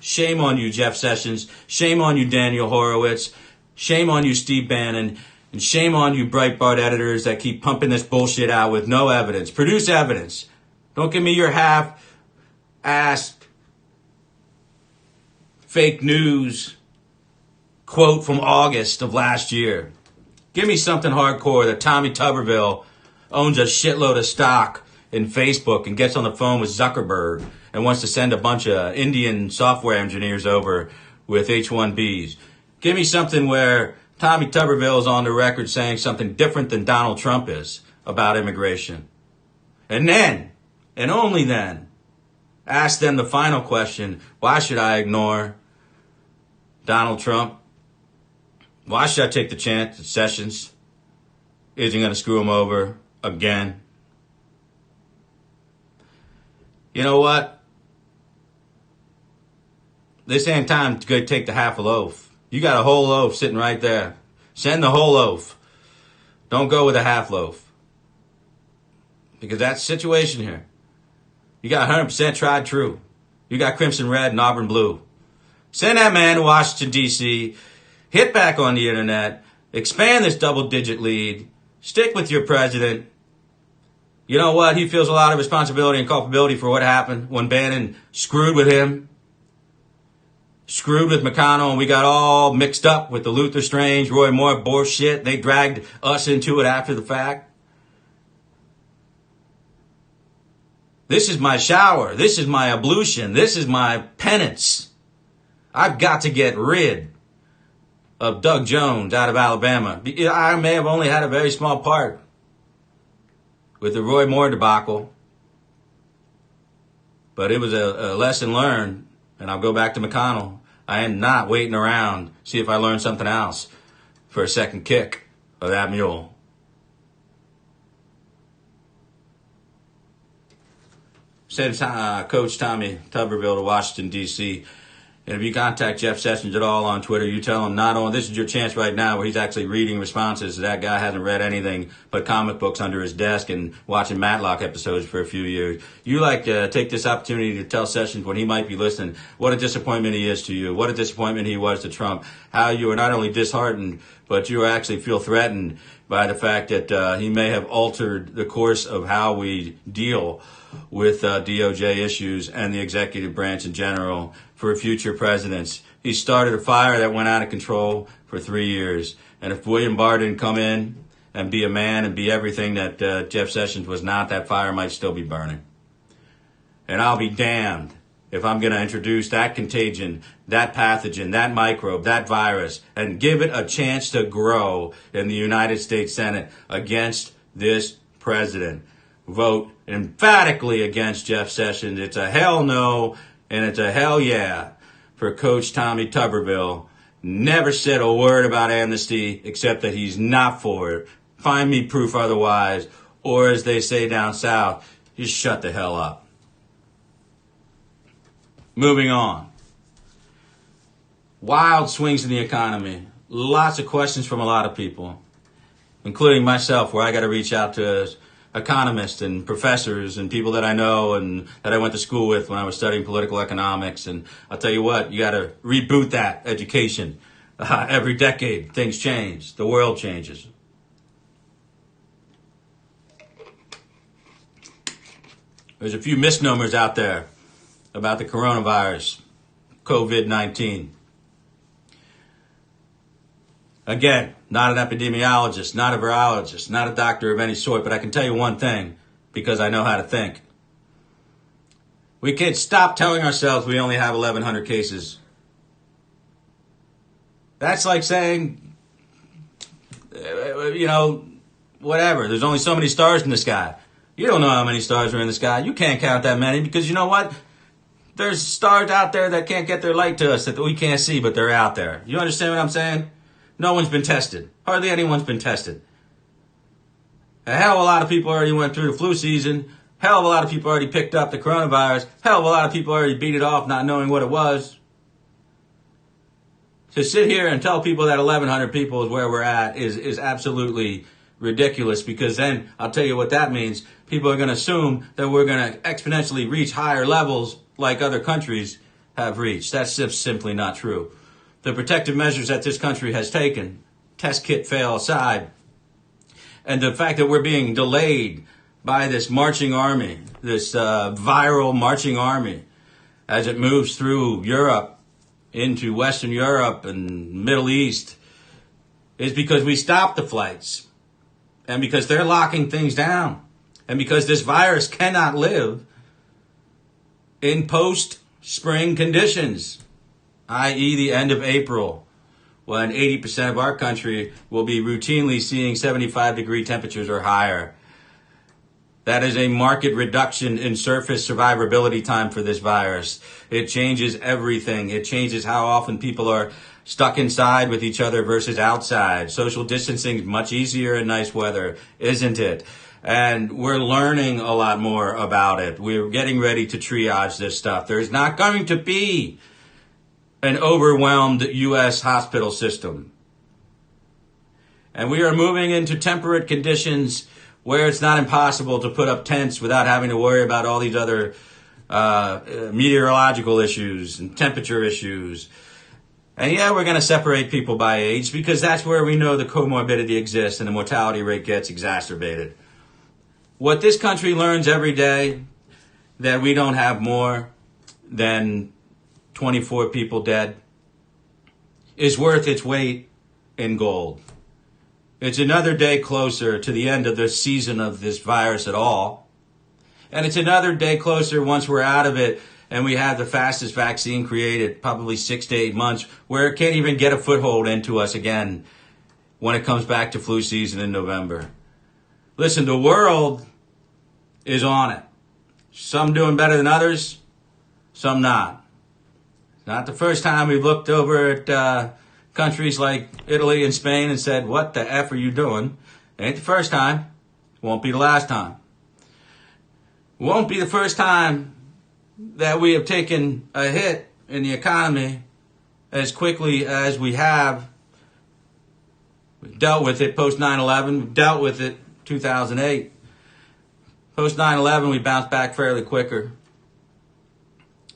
Shame on you, Jeff Sessions. Shame on you, Daniel Horowitz. Shame on you, Steve Bannon. And shame on you, Breitbart editors that keep pumping this bullshit out with no evidence. Produce evidence. Don't give me your half-assed fake news quote from August of last year. Give me something hardcore that Tommy Tuberville owns a shitload of stock in Facebook and gets on the phone with Zuckerberg and wants to send a bunch of Indian software engineers over with H-1Bs. Give me something where Tommy Tuberville is on the record saying something different than Donald Trump is about immigration. And then, and only then, ask them the final question, why should I ignore Donald Trump? Why should I take the chance that Sessions isn't going to screw him over again? You know what? This ain't time to go take the half a loaf. You got a whole loaf sitting right there. Send the whole loaf. Don't go with a half loaf. Because that's the situation here. You got 100% tried true. You got crimson red and auburn blue. Send that man to Washington, D.C., hit back on the internet, expand this double-digit lead, stick with your president. You know what? He feels a lot of responsibility and culpability for what happened when Bannon screwed with him, screwed with McConnell, and we got all mixed up with the Luther Strange, Roy Moore bullshit. They dragged us into it after the fact. This is my shower. This is my ablution. This is my penance. I've got to get rid of Doug Jones out of Alabama. I may have only had a very small part with the Roy Moore debacle, but it was a lesson learned, and I'll go back to McConnell. I am not waiting around to see if I learn something else for a second kick of that mule. Send Coach Tommy Tuberville to Washington, D.C., and if you contact Jeff Sessions at all on Twitter, you tell him not only this is your chance right now where he's actually reading responses. That guy hasn't read anything but comic books under his desk and watching Matlock episodes for a few years. You take this opportunity to tell Sessions when he might be listening what a disappointment he is to you, what a disappointment he was to Trump, how you are not only disheartened, but you actually feel threatened by the fact that he may have altered the course of how we deal with DOJ issues and the executive branch in general for future presidents. He started a fire that went out of control for 3 years. And if William Barr didn't come in and be a man and be everything that Jeff Sessions was not, that fire might still be burning. And I'll be damned if I'm going to introduce that contagion, that pathogen, that microbe, that virus, and give it a chance to grow in the United States Senate against this president. Vote emphatically against Jeff Sessions. It's a hell no, and it's a hell yeah for Coach Tommy Tuberville. Never said a word about amnesty except that he's not for it. Find me proof otherwise, or as they say down south, just shut the hell up. Moving on. Wild swings in the economy. Lots of questions from a lot of people, including myself, where I got to reach out to economists and professors and people that I know and that I went to school with when I was studying political economics. And I'll tell you what, you got to reboot that education. Every decade, things change. The world changes. There's a few misnomers out there about the coronavirus, COVID-19. Again, not an epidemiologist, not a virologist, not a doctor of any sort, but I can tell you one thing because I know how to think. We can't stop telling ourselves we only have 1,100 cases. That's like saying, whatever. There's only so many stars in the sky. You don't know how many stars are in the sky. You can't count that many because you know what? There's stars out there that can't get their light to us that we can't see, but they're out there. You understand what I'm saying? No one's been tested. Hardly anyone's been tested. A hell of a lot of people already went through the flu season. Hell of a lot of people already picked up the coronavirus. Hell of a lot of people already beat it off not knowing what it was. To sit here and tell people that 1,100 people is where we're at is absolutely ridiculous, because then I'll tell you what that means. People are going to assume that we're going to exponentially reach higher levels like other countries have reached. That's just simply not true. The protective measures that this country has taken, test kit fail aside, and the fact that we're being delayed by this marching army, this viral marching army, as it moves through Europe, into Western Europe and Middle East, is because we stopped the flights, and because they're locking things down, and because this virus cannot live in post-spring conditions, i.e. the end of April, when 80% of our country will be routinely seeing 75-degree temperatures or higher. That is a marked reduction in surface survivability time for this virus. It changes everything. It changes how often people are stuck inside with each other versus outside. Social distancing is much easier in nice weather, isn't it? And we're learning a lot more about it. We're getting ready to triage this stuff. There's not going to be an overwhelmed U.S. hospital system. And we are moving into temperate conditions where it's not impossible to put up tents without having to worry about all these other meteorological issues and temperature issues. And yeah, we're going to separate people by age, because that's where we know the comorbidity exists and the mortality rate gets exacerbated. What this country learns every day, that we don't have more than 24 people dead, is worth its weight in gold. It's another day closer to the end of the season of this virus at all. And it's another day closer once we're out of it and we have the fastest vaccine created, probably 6 to 8 months, where it can't even get a foothold into us again when it comes back to flu season in November. Listen, the world is on it. Some doing better than others, some not. It's not the first time we've looked over at countries like Italy and Spain and said, what the F are you doing? It ain't the first time. Won't be the last time. Won't be the first time that we have taken a hit in the economy as quickly as we have. We've dealt with it post 9/11. We've dealt with it 2008. Post 9/11, we bounced back fairly quicker.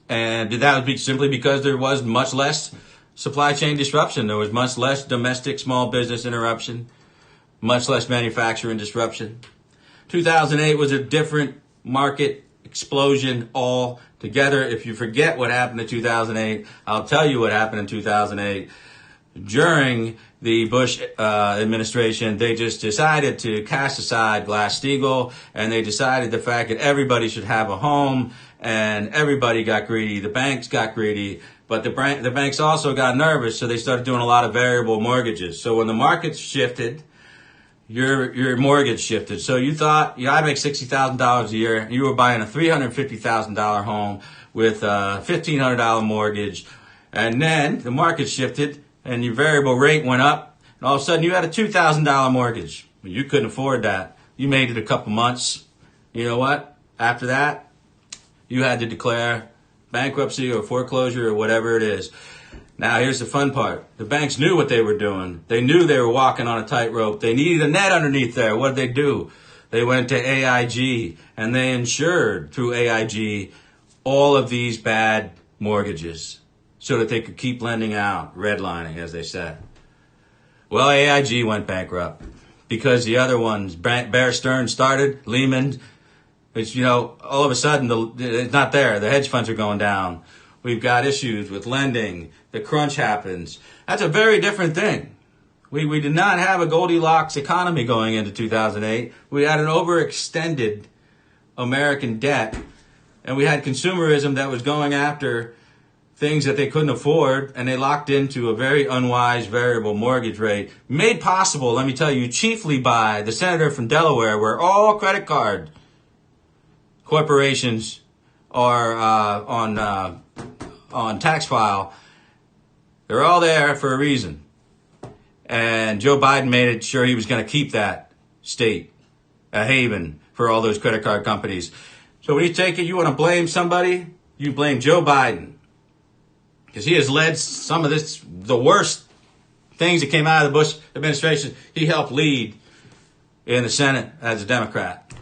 And that was simply because there was much less supply chain disruption. There was much less domestic small business interruption, much less manufacturing disruption. 2008 was a different market explosion altogether. If you forget what happened in 2008, I'll tell you what happened in 2008. During the Bush administration, they just decided to cast aside Glass-Steagall, and they decided the fact that everybody should have a home, and everybody got greedy. The banks got greedy, but the banks also got nervous, so they started doing a lot of variable mortgages. So when the markets shifted, your mortgage shifted. So you thought, I make $60,000 a year. You were buying a $350,000 home with a $1,500 mortgage, and then the market shifted, and your variable rate went up, and all of a sudden you had a $2,000 mortgage. You couldn't afford that. You made it a couple months. You know what? After that, you had to declare bankruptcy or foreclosure or whatever it is. Now, here's the fun part. The banks knew what they were doing. They knew they were walking on a tightrope. They needed a net underneath there. What did they do? They went to AIG, and they insured through AIG all of these bad mortgages so that they could keep lending out, redlining, as they said. Well, AIG went bankrupt because the other ones, Bear Stearns started, Lehman, which, all of a sudden, it's not there. The hedge funds are going down. We've got issues with lending. The crunch happens. That's a very different thing. We did not have a Goldilocks economy going into 2008. We had an overextended American debt, and we had consumerism that was going after things that they couldn't afford, and they locked into a very unwise variable mortgage rate, made possible, let me tell you, chiefly by the senator from Delaware, where all credit card corporations or on tax file, they're all there for a reason. And Joe Biden made it sure he was going to keep that state a haven for all those credit card companies. So when you take it, you want to blame somebody, you blame Joe Biden. Because he has led some of the worst things that came out of the Bush administration. He helped lead in the Senate as a Democrat.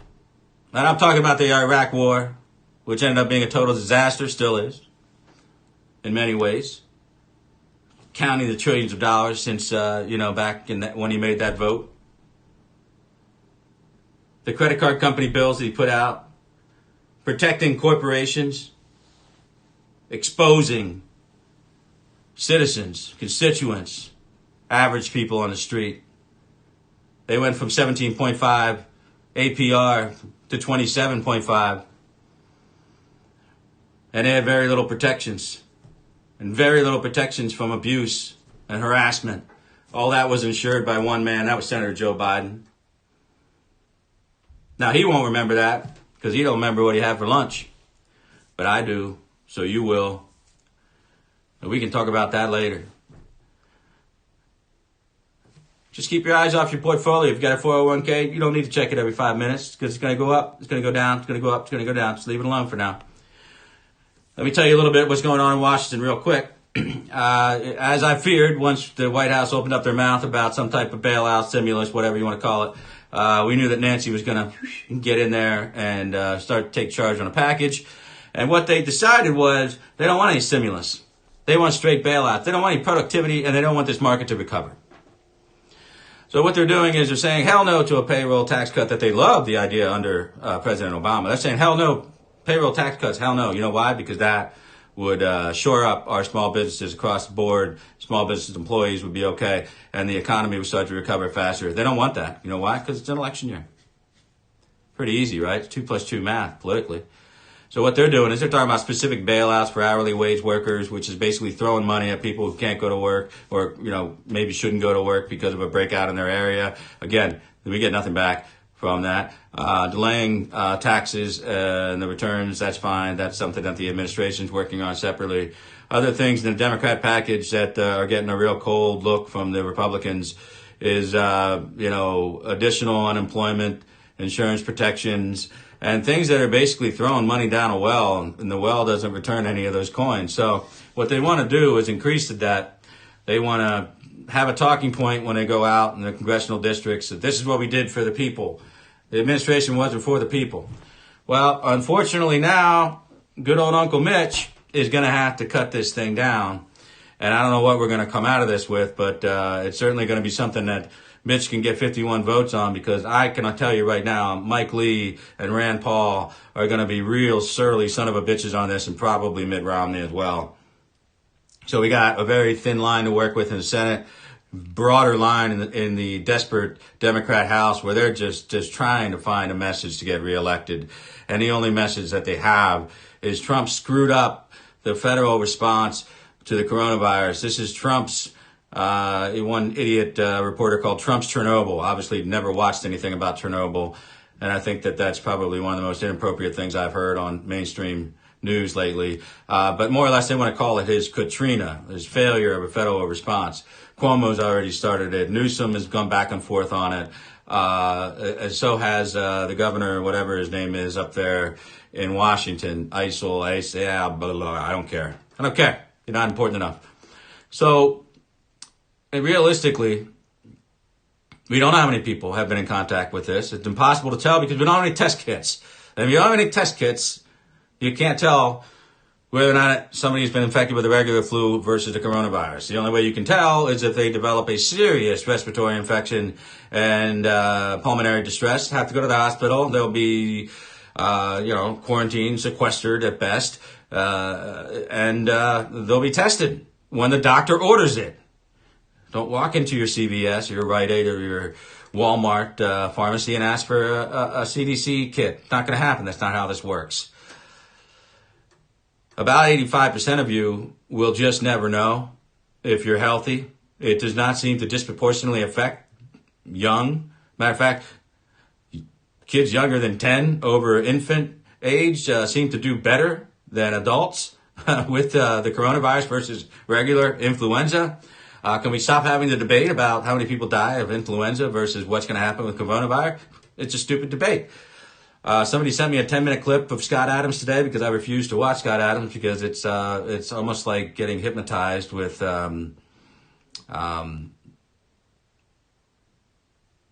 And I'm talking about the Iraq War, which ended up being a total disaster, still is, in many ways. Counting the trillions of dollars since, back in when he made that vote. The credit card company bills that he put out, protecting corporations, exposing citizens, constituents, average people on the street. They went from 17.5 APR to 27.5. And they had very little protections. And very little protections from abuse and harassment. All that was insured by one man. That was Senator Joe Biden. Now, he won't remember that because he don't remember what he had for lunch. But I do, so you will. And we can talk about that later. Just keep your eyes off your portfolio. If you've got a 401k, you don't need to check it every 5 minutes because it's going to go up, it's going to go down, it's going to go up, it's going to go down. Just leave it alone for now. Let me tell you a little bit what's going on in Washington real quick. As I feared, once the White House opened up their mouth about some type of bailout, stimulus, whatever you want to call it, we knew that Nancy was going to get in there and start to take charge on a package. And what they decided was they don't want any stimulus. They want straight bailout. They don't want any productivity, and they don't want this market to recover. So what they're doing is they're saying hell no to a payroll tax cut that they loved the idea under President Obama. They're saying hell no. Payroll tax cuts, hell no. You know why? Because that would shore up our small businesses across the board. Small business employees would be okay, and the economy would start to recover faster. They don't want that. You know why? Because it's an election year. Pretty easy, right? It's 2 plus 2 math politically. So what they're doing is they're talking about specific bailouts for hourly wage workers, which is basically throwing money at people who can't go to work or, maybe shouldn't go to work because of a breakout in their area. Again, we get nothing back from that. Delaying taxes and the returns, that's fine. That's something that the administration's working on separately. Other things in the Democrat package that are getting a real cold look from the Republicans is, additional unemployment, insurance protections, and things that are basically throwing money down a well, and the well doesn't return any of those coins. So what they want to do is increase the debt. They want to have a talking point when they go out in the congressional districts that this is what we did for the people. The administration wasn't for the people. Well, unfortunately now, good old Uncle Mitch is going to have to cut this thing down. And I don't know what we're going to come out of this with, but it's certainly going to be something that Mitch can get 51 votes on, because I can tell you right now, Mike Lee and Rand Paul are going to be real surly son of a bitches on this, and probably Mitt Romney as well. So we got a very thin line to work with in the Senate, broader line in the desperate Democrat House, where they're just trying to find a message to get reelected. And the only message that they have is Trump screwed up the federal response to the coronavirus. This is Trump's, one idiot reporter called Trump's Chernobyl. Obviously never watched anything about Chernobyl. And I think that that's probably one of the most inappropriate things I've heard on mainstream news lately. But more or less they want to call it his Katrina, his failure of a federal response. Cuomo's already started it. Newsom has gone back and forth on it. So has the governor, whatever his name is, up there in Washington. Yeah, blah, blah, blah. I don't care. You're not important enough. So, and realistically, we don't know how many people have been in contact with this. It's impossible to tell because we don't have any test kits. And if you don't have any test kits, you can't tell whether or not somebody's been infected with the regular flu versus the coronavirus. The only way you can tell is if they develop a serious respiratory infection and pulmonary distress, have to go to the hospital. They'll be, quarantined, sequestered at best, and they'll be tested when the doctor orders it. Don't walk into your CVS or your Rite Aid or your Walmart pharmacy and ask for a CDC kit. It's not going to happen. That's not how this works. About 85% of you will just never know if you're healthy. It does not seem to disproportionately affect young. Matter of fact, kids younger than 10 over infant age seem to do better than adults with the coronavirus versus regular influenza. Can we stop having the debate about how many people die of influenza versus what's going to happen with coronavirus? It's a stupid debate. Somebody sent me a 10-minute clip of Scott Adams today because I refuse to watch Scott Adams because it's almost like getting hypnotized with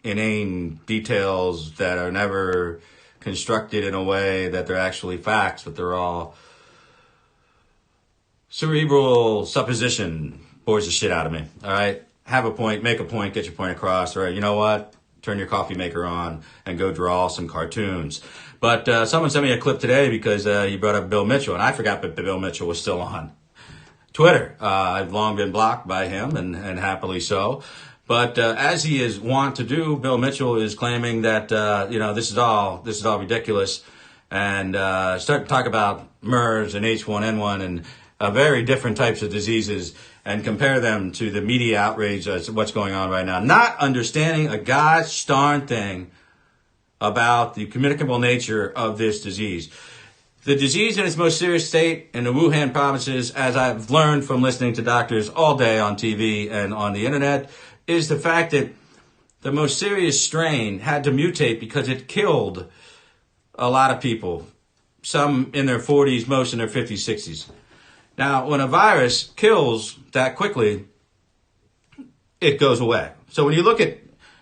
inane details that are never constructed in a way that they're actually facts, but they're all cerebral supposition. Bores the shit out of me. All right, have a point, make a point, get your point across. All right, you know what? Turn your coffee maker on and go draw some cartoons. But someone sent me a clip today because you brought up Bill Mitchell, and I forgot that Bill Mitchell was still on Twitter. I've long been blocked by him, and happily so. But as he is wont to do, Bill Mitchell is claiming that this is all ridiculous, and start to talk about MERS and H1N1 and very different types of diseases, and compare them to the media outrage as what's going on right now. Not understanding a gosh darn thing about the communicable nature of this disease. The disease in its most serious state in the Wuhan provinces, as I've learned from listening to doctors all day on TV and on the internet, is the fact that the most serious strain had to mutate because it killed a lot of people, some in their 40s, most in their 50s, 60s. Now, when a virus kills that quickly, it goes away. So when you look at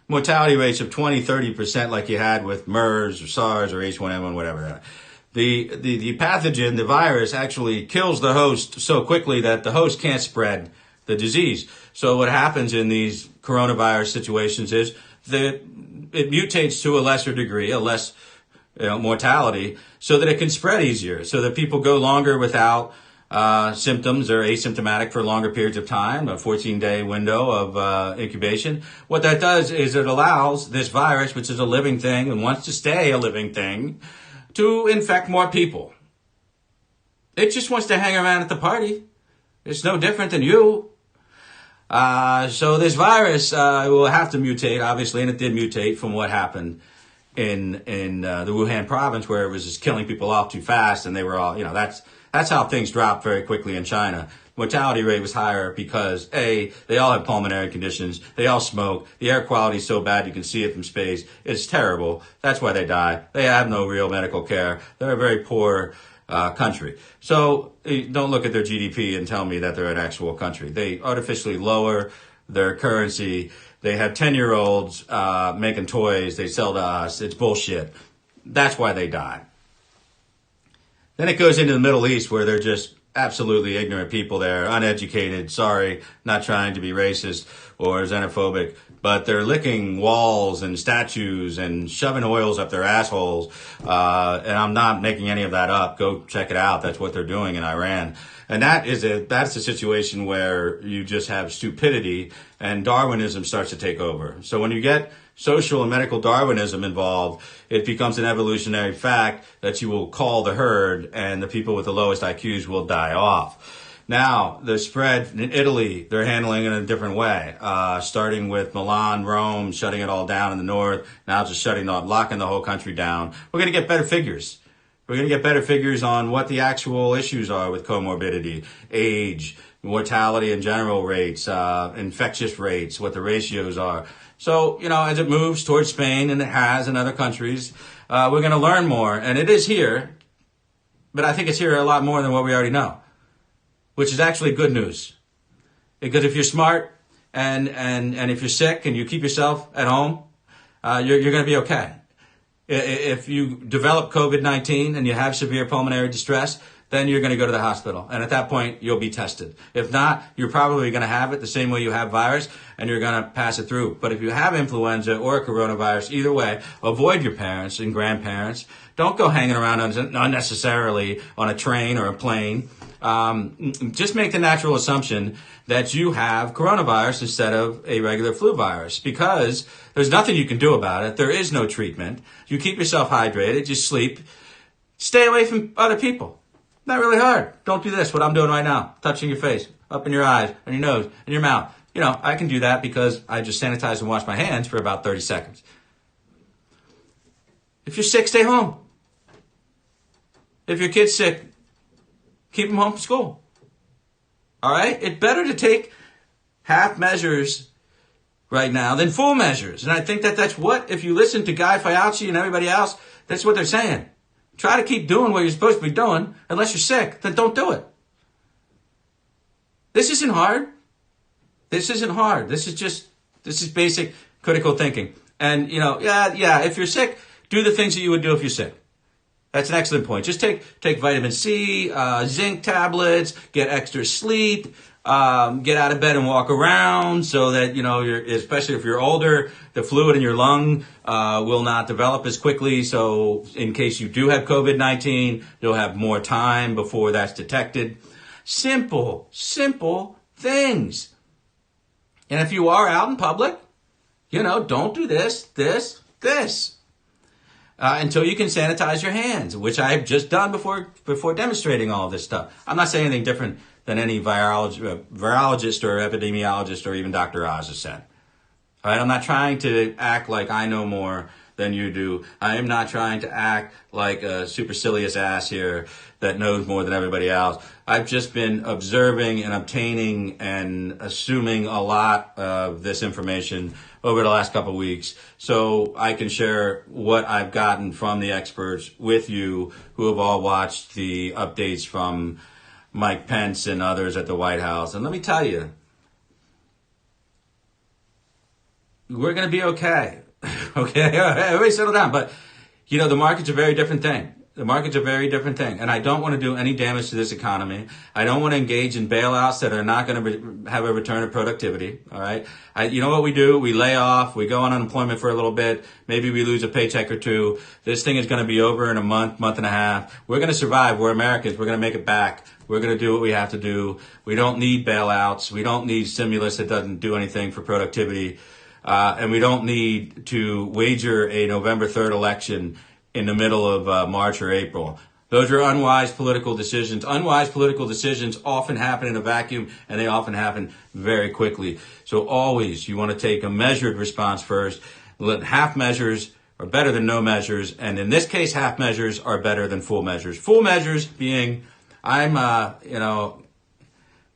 mortality rates of 20, 30% like you had with MERS or SARS or H1N1, whatever, the pathogen, the virus, actually kills the host so quickly that the host can't spread the disease. So what happens in these coronavirus situations is that it mutates to a lesser degree, a less mortality, so that it can spread easier, so that people go longer without symptoms or asymptomatic for longer periods of time, a 14-day window of incubation. What that does is it allows this virus, which is a living thing and wants to stay a living thing, to infect more people. It just wants to hang around at the party. It's no different than you. So this virus will have to mutate, obviously, and it did mutate from what happened in the Wuhan province, where it was just killing people off too fast, and they were all, that's how things dropped very quickly in China. Mortality rate was higher because, A, they all have pulmonary conditions, they all smoke, the air quality is so bad you can see it from space. It's terrible. That's why they die. They have no real medical care. They're a very poor country. So don't look at their GDP and tell me that they're an actual country. They artificially lower their currency. They have 10-year-olds making toys they sell to us. It's bullshit. That's why they die. Then it goes into the Middle East, where they're just absolutely ignorant people there, uneducated, sorry, not trying to be racist or xenophobic, but they're licking walls and statues and shoving oils up their assholes. And I'm not making any of that up. Go check it out. That's what they're doing in Iran. And that's a situation where you just have stupidity and Darwinism starts to take over. So when you get social and medical Darwinism involved, it becomes an evolutionary fact that you will call the herd and the people with the lowest IQs will die off. Now, the spread in Italy, they're handling it in a different way, starting with Milan, Rome, shutting it all down in the north, now just locking the whole country down. We're going to get better figures. We're going to get better figures on what the actual issues are with comorbidity, age, mortality in general rates, infectious rates, what the ratios are. So, as it moves towards Spain, and it has in other countries, we're going to learn more. And it is here, but I think it's here a lot more than what we already know, which is actually good news. Because if you're smart and if you're sick and you keep yourself at home, you're going to be okay. If you develop COVID-19 and you have severe pulmonary distress, then you're going to go to the hospital. And at that point, you'll be tested. If not, you're probably going to have it the same way you have virus, and you're going to pass it through. But if you have influenza or a coronavirus, either way, avoid your parents and grandparents. Don't go hanging around unnecessarily on a train or a plane. Just make the natural assumption that you have coronavirus instead of a regular flu virus, because there's nothing you can do about it. There is no treatment. You keep yourself hydrated. You sleep. Stay away from other people. Not really hard. Don't do this, what I'm doing right now. Touching your face, up in your eyes, on your nose, in your mouth. I can do that because I just sanitize and wash my hands for about 30 seconds. If you're sick, stay home. If your kid's sick, keep them home from school. All right? It's better to take half measures right now than full measures. And I think that's what, if you listen to Guy Fauci and everybody else, that's what they're saying. Try to keep doing what you're supposed to be doing. Unless you're sick, then don't do it. This isn't hard. This isn't hard. This is basic critical thinking. And, if you're sick, do the things that you would do if you're sick. That's an excellent point. Just take vitamin C, zinc tablets, get extra sleep, get out of bed and walk around so that, especially if you're older, the fluid in your lung will not develop as quickly. So in case you do have COVID-19, you'll have more time before that's detected. Simple things. And if you are out in public, don't do this. Until you can sanitize your hands, which I've just done before demonstrating all this stuff. I'm not saying anything different than any virologist or epidemiologist or even Dr. Oz has said. All right, I'm not trying to act like I know more than you do. I am not trying to act like a supercilious ass here that knows more than everybody else. I've just been observing and obtaining and assuming a lot of this information over the last couple of weeks, so I can share what I've gotten from the experts with you who have all watched the updates from Mike Pence and others at the White House. And let me tell you, we're going to be okay. Okay, everybody settle down. But, the market's a very different thing. The market's a very different thing. And I don't want to do any damage to this economy. I don't want to engage in bailouts that are not going to have a return of productivity. All right. You know what we do? We lay off. We go on unemployment for a little bit. Maybe we lose a paycheck or two. This thing is going to be over in a month and a half. We're going to survive. We're Americans. We're going to make it back. We're going to do what we have to do. We don't need bailouts. We don't need stimulus that doesn't do anything for productivity. And we don't need to wager a November 3rd election in the middle of March or April. Those are unwise political decisions. Unwise political decisions often happen in a vacuum, and they often happen very quickly. So always, you want to take a measured response first. Half measures are better than no measures, and in this case, half measures are better than full measures. Full measures being, I'm,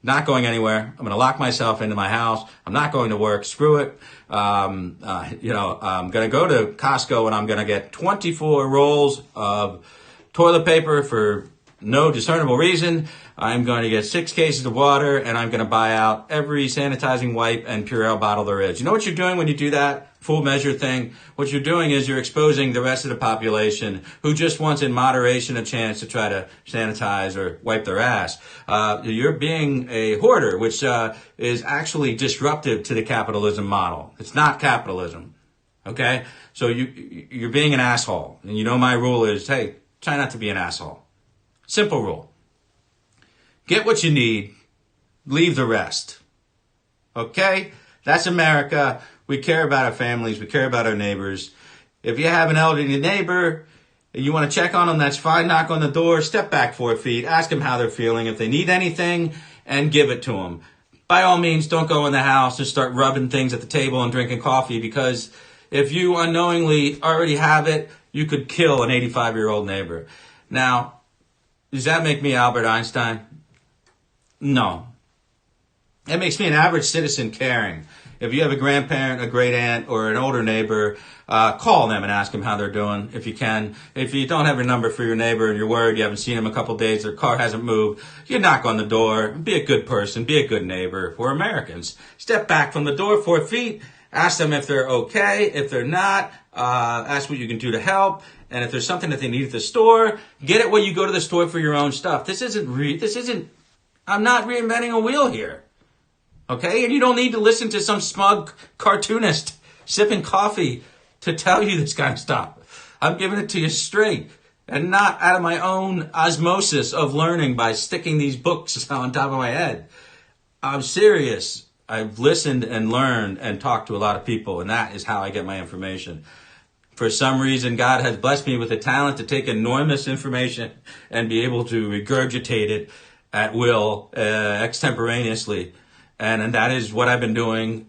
not going anywhere. I'm going to lock myself into my house. I'm not going to work. Screw it. I'm going to go to Costco and I'm going to get 24 rolls of toilet paper for no discernible reason. I'm going to get 6 cases of water and I'm going to buy out every sanitizing wipe and Purell bottle there is. You know what you're doing when you do that full measure thing? What you're doing is you're exposing the rest of the population who just wants in moderation a chance to try to sanitize or wipe their ass. You're being a hoarder, which is actually disruptive to the capitalism model. It's not capitalism. Okay? So you're being an asshole. And my rule is, hey, try not to be an asshole. Simple rule. Get what you need. Leave the rest. Okay? That's America. We care about our families. We care about our neighbors. If you have an elderly neighbor and you want to check on them, that's fine. Knock on the door. Step back 4 feet. Ask them how they're feeling. If they need anything, and give it to them. By all means, don't go in the house and start rubbing things at the table and drinking coffee, because if you unknowingly already have it, you could kill an 85-year-old neighbor. Now, does that make me Albert Einstein? No. It makes me an average citizen caring. If you have a grandparent, a great aunt, or an older neighbor, call them and ask them how they're doing if you can. If you don't have a number for your neighbor and you're worried you haven't seen them a couple of days, their car hasn't moved, you knock on the door. Be a good person. Be a good neighbor. We're Americans. Step back from the door 4 feet. Ask them if they're okay. If they're not, ask what you can do to help. And if there's something that they need at the store, get it when you go to the store for your own stuff. I'm not reinventing a wheel here. Okay? And you don't need to listen to some smug cartoonist sipping coffee to tell you this kind of stuff. I'm giving it to you straight and not out of my own osmosis of learning by sticking these books on top of my head. I'm serious. I've listened and learned and talked to a lot of people, and that is how I get my information. For some reason, God has blessed me with the talent to take enormous information and be able to regurgitate it at will, extemporaneously. And that is what I've been doing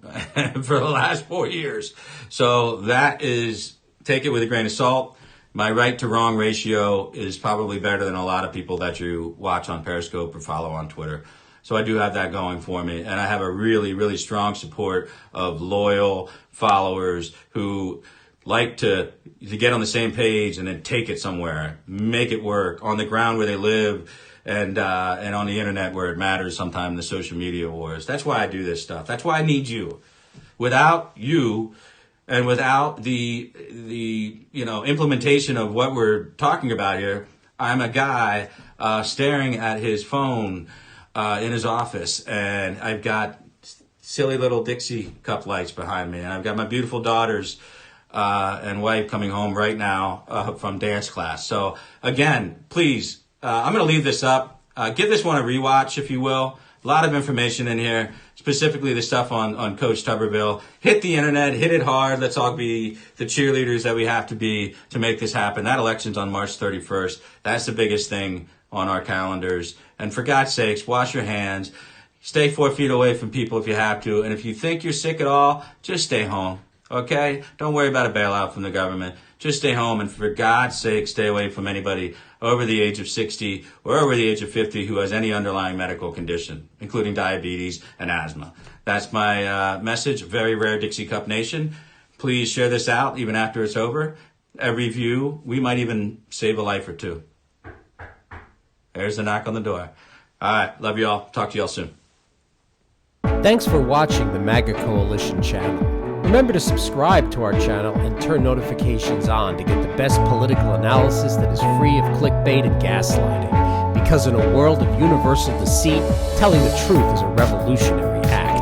for the last 4 years. So that is, take it with a grain of salt. My right to wrong ratio is probably better than a lot of people that you watch on Periscope or follow on Twitter. So I do have that going for me. And I have a really, really strong support of loyal followers who like to get on the same page and then take it somewhere, make it work on the ground where they live and on the internet where it matters sometimes, the social media wars. That's why I do this stuff. That's why I need you. Without you and without the implementation of what we're talking about here, I'm a guy staring at his phone in his office, and I've got silly little Dixie cup lights behind me, and I've got my beautiful daughters and wife coming home right now from dance class. So again, please, I'm going to leave this up. Give this one a rewatch, if you will. A lot of information in here, specifically the stuff on Coach Tuberville. Hit the internet, hit it hard. Let's all be the cheerleaders that we have to be to make this happen. That election's on March 31st. That's the biggest thing on our calendars. And for God's sakes, wash your hands. Stay 4 feet away from people if you have to. And if you think you're sick at all, just stay home. Okay? Don't worry about a bailout from the government. Just stay home, and for God's sake, stay away from anybody over the age of 60 or over the age of 50 who has any underlying medical condition, including diabetes and asthma. That's my message. Very rare Dixie Cup Nation. Please share this out even after it's over. Every view, we might even save a life or two. There's the knock on the door. All right. Love you all. Talk to you all soon. Thanks for watching the MAGA Coalition channel. Remember to subscribe to our channel and turn notifications on to get the best political analysis that is free of clickbait and gaslighting. Because in a world of universal deceit, telling the truth is a revolutionary act.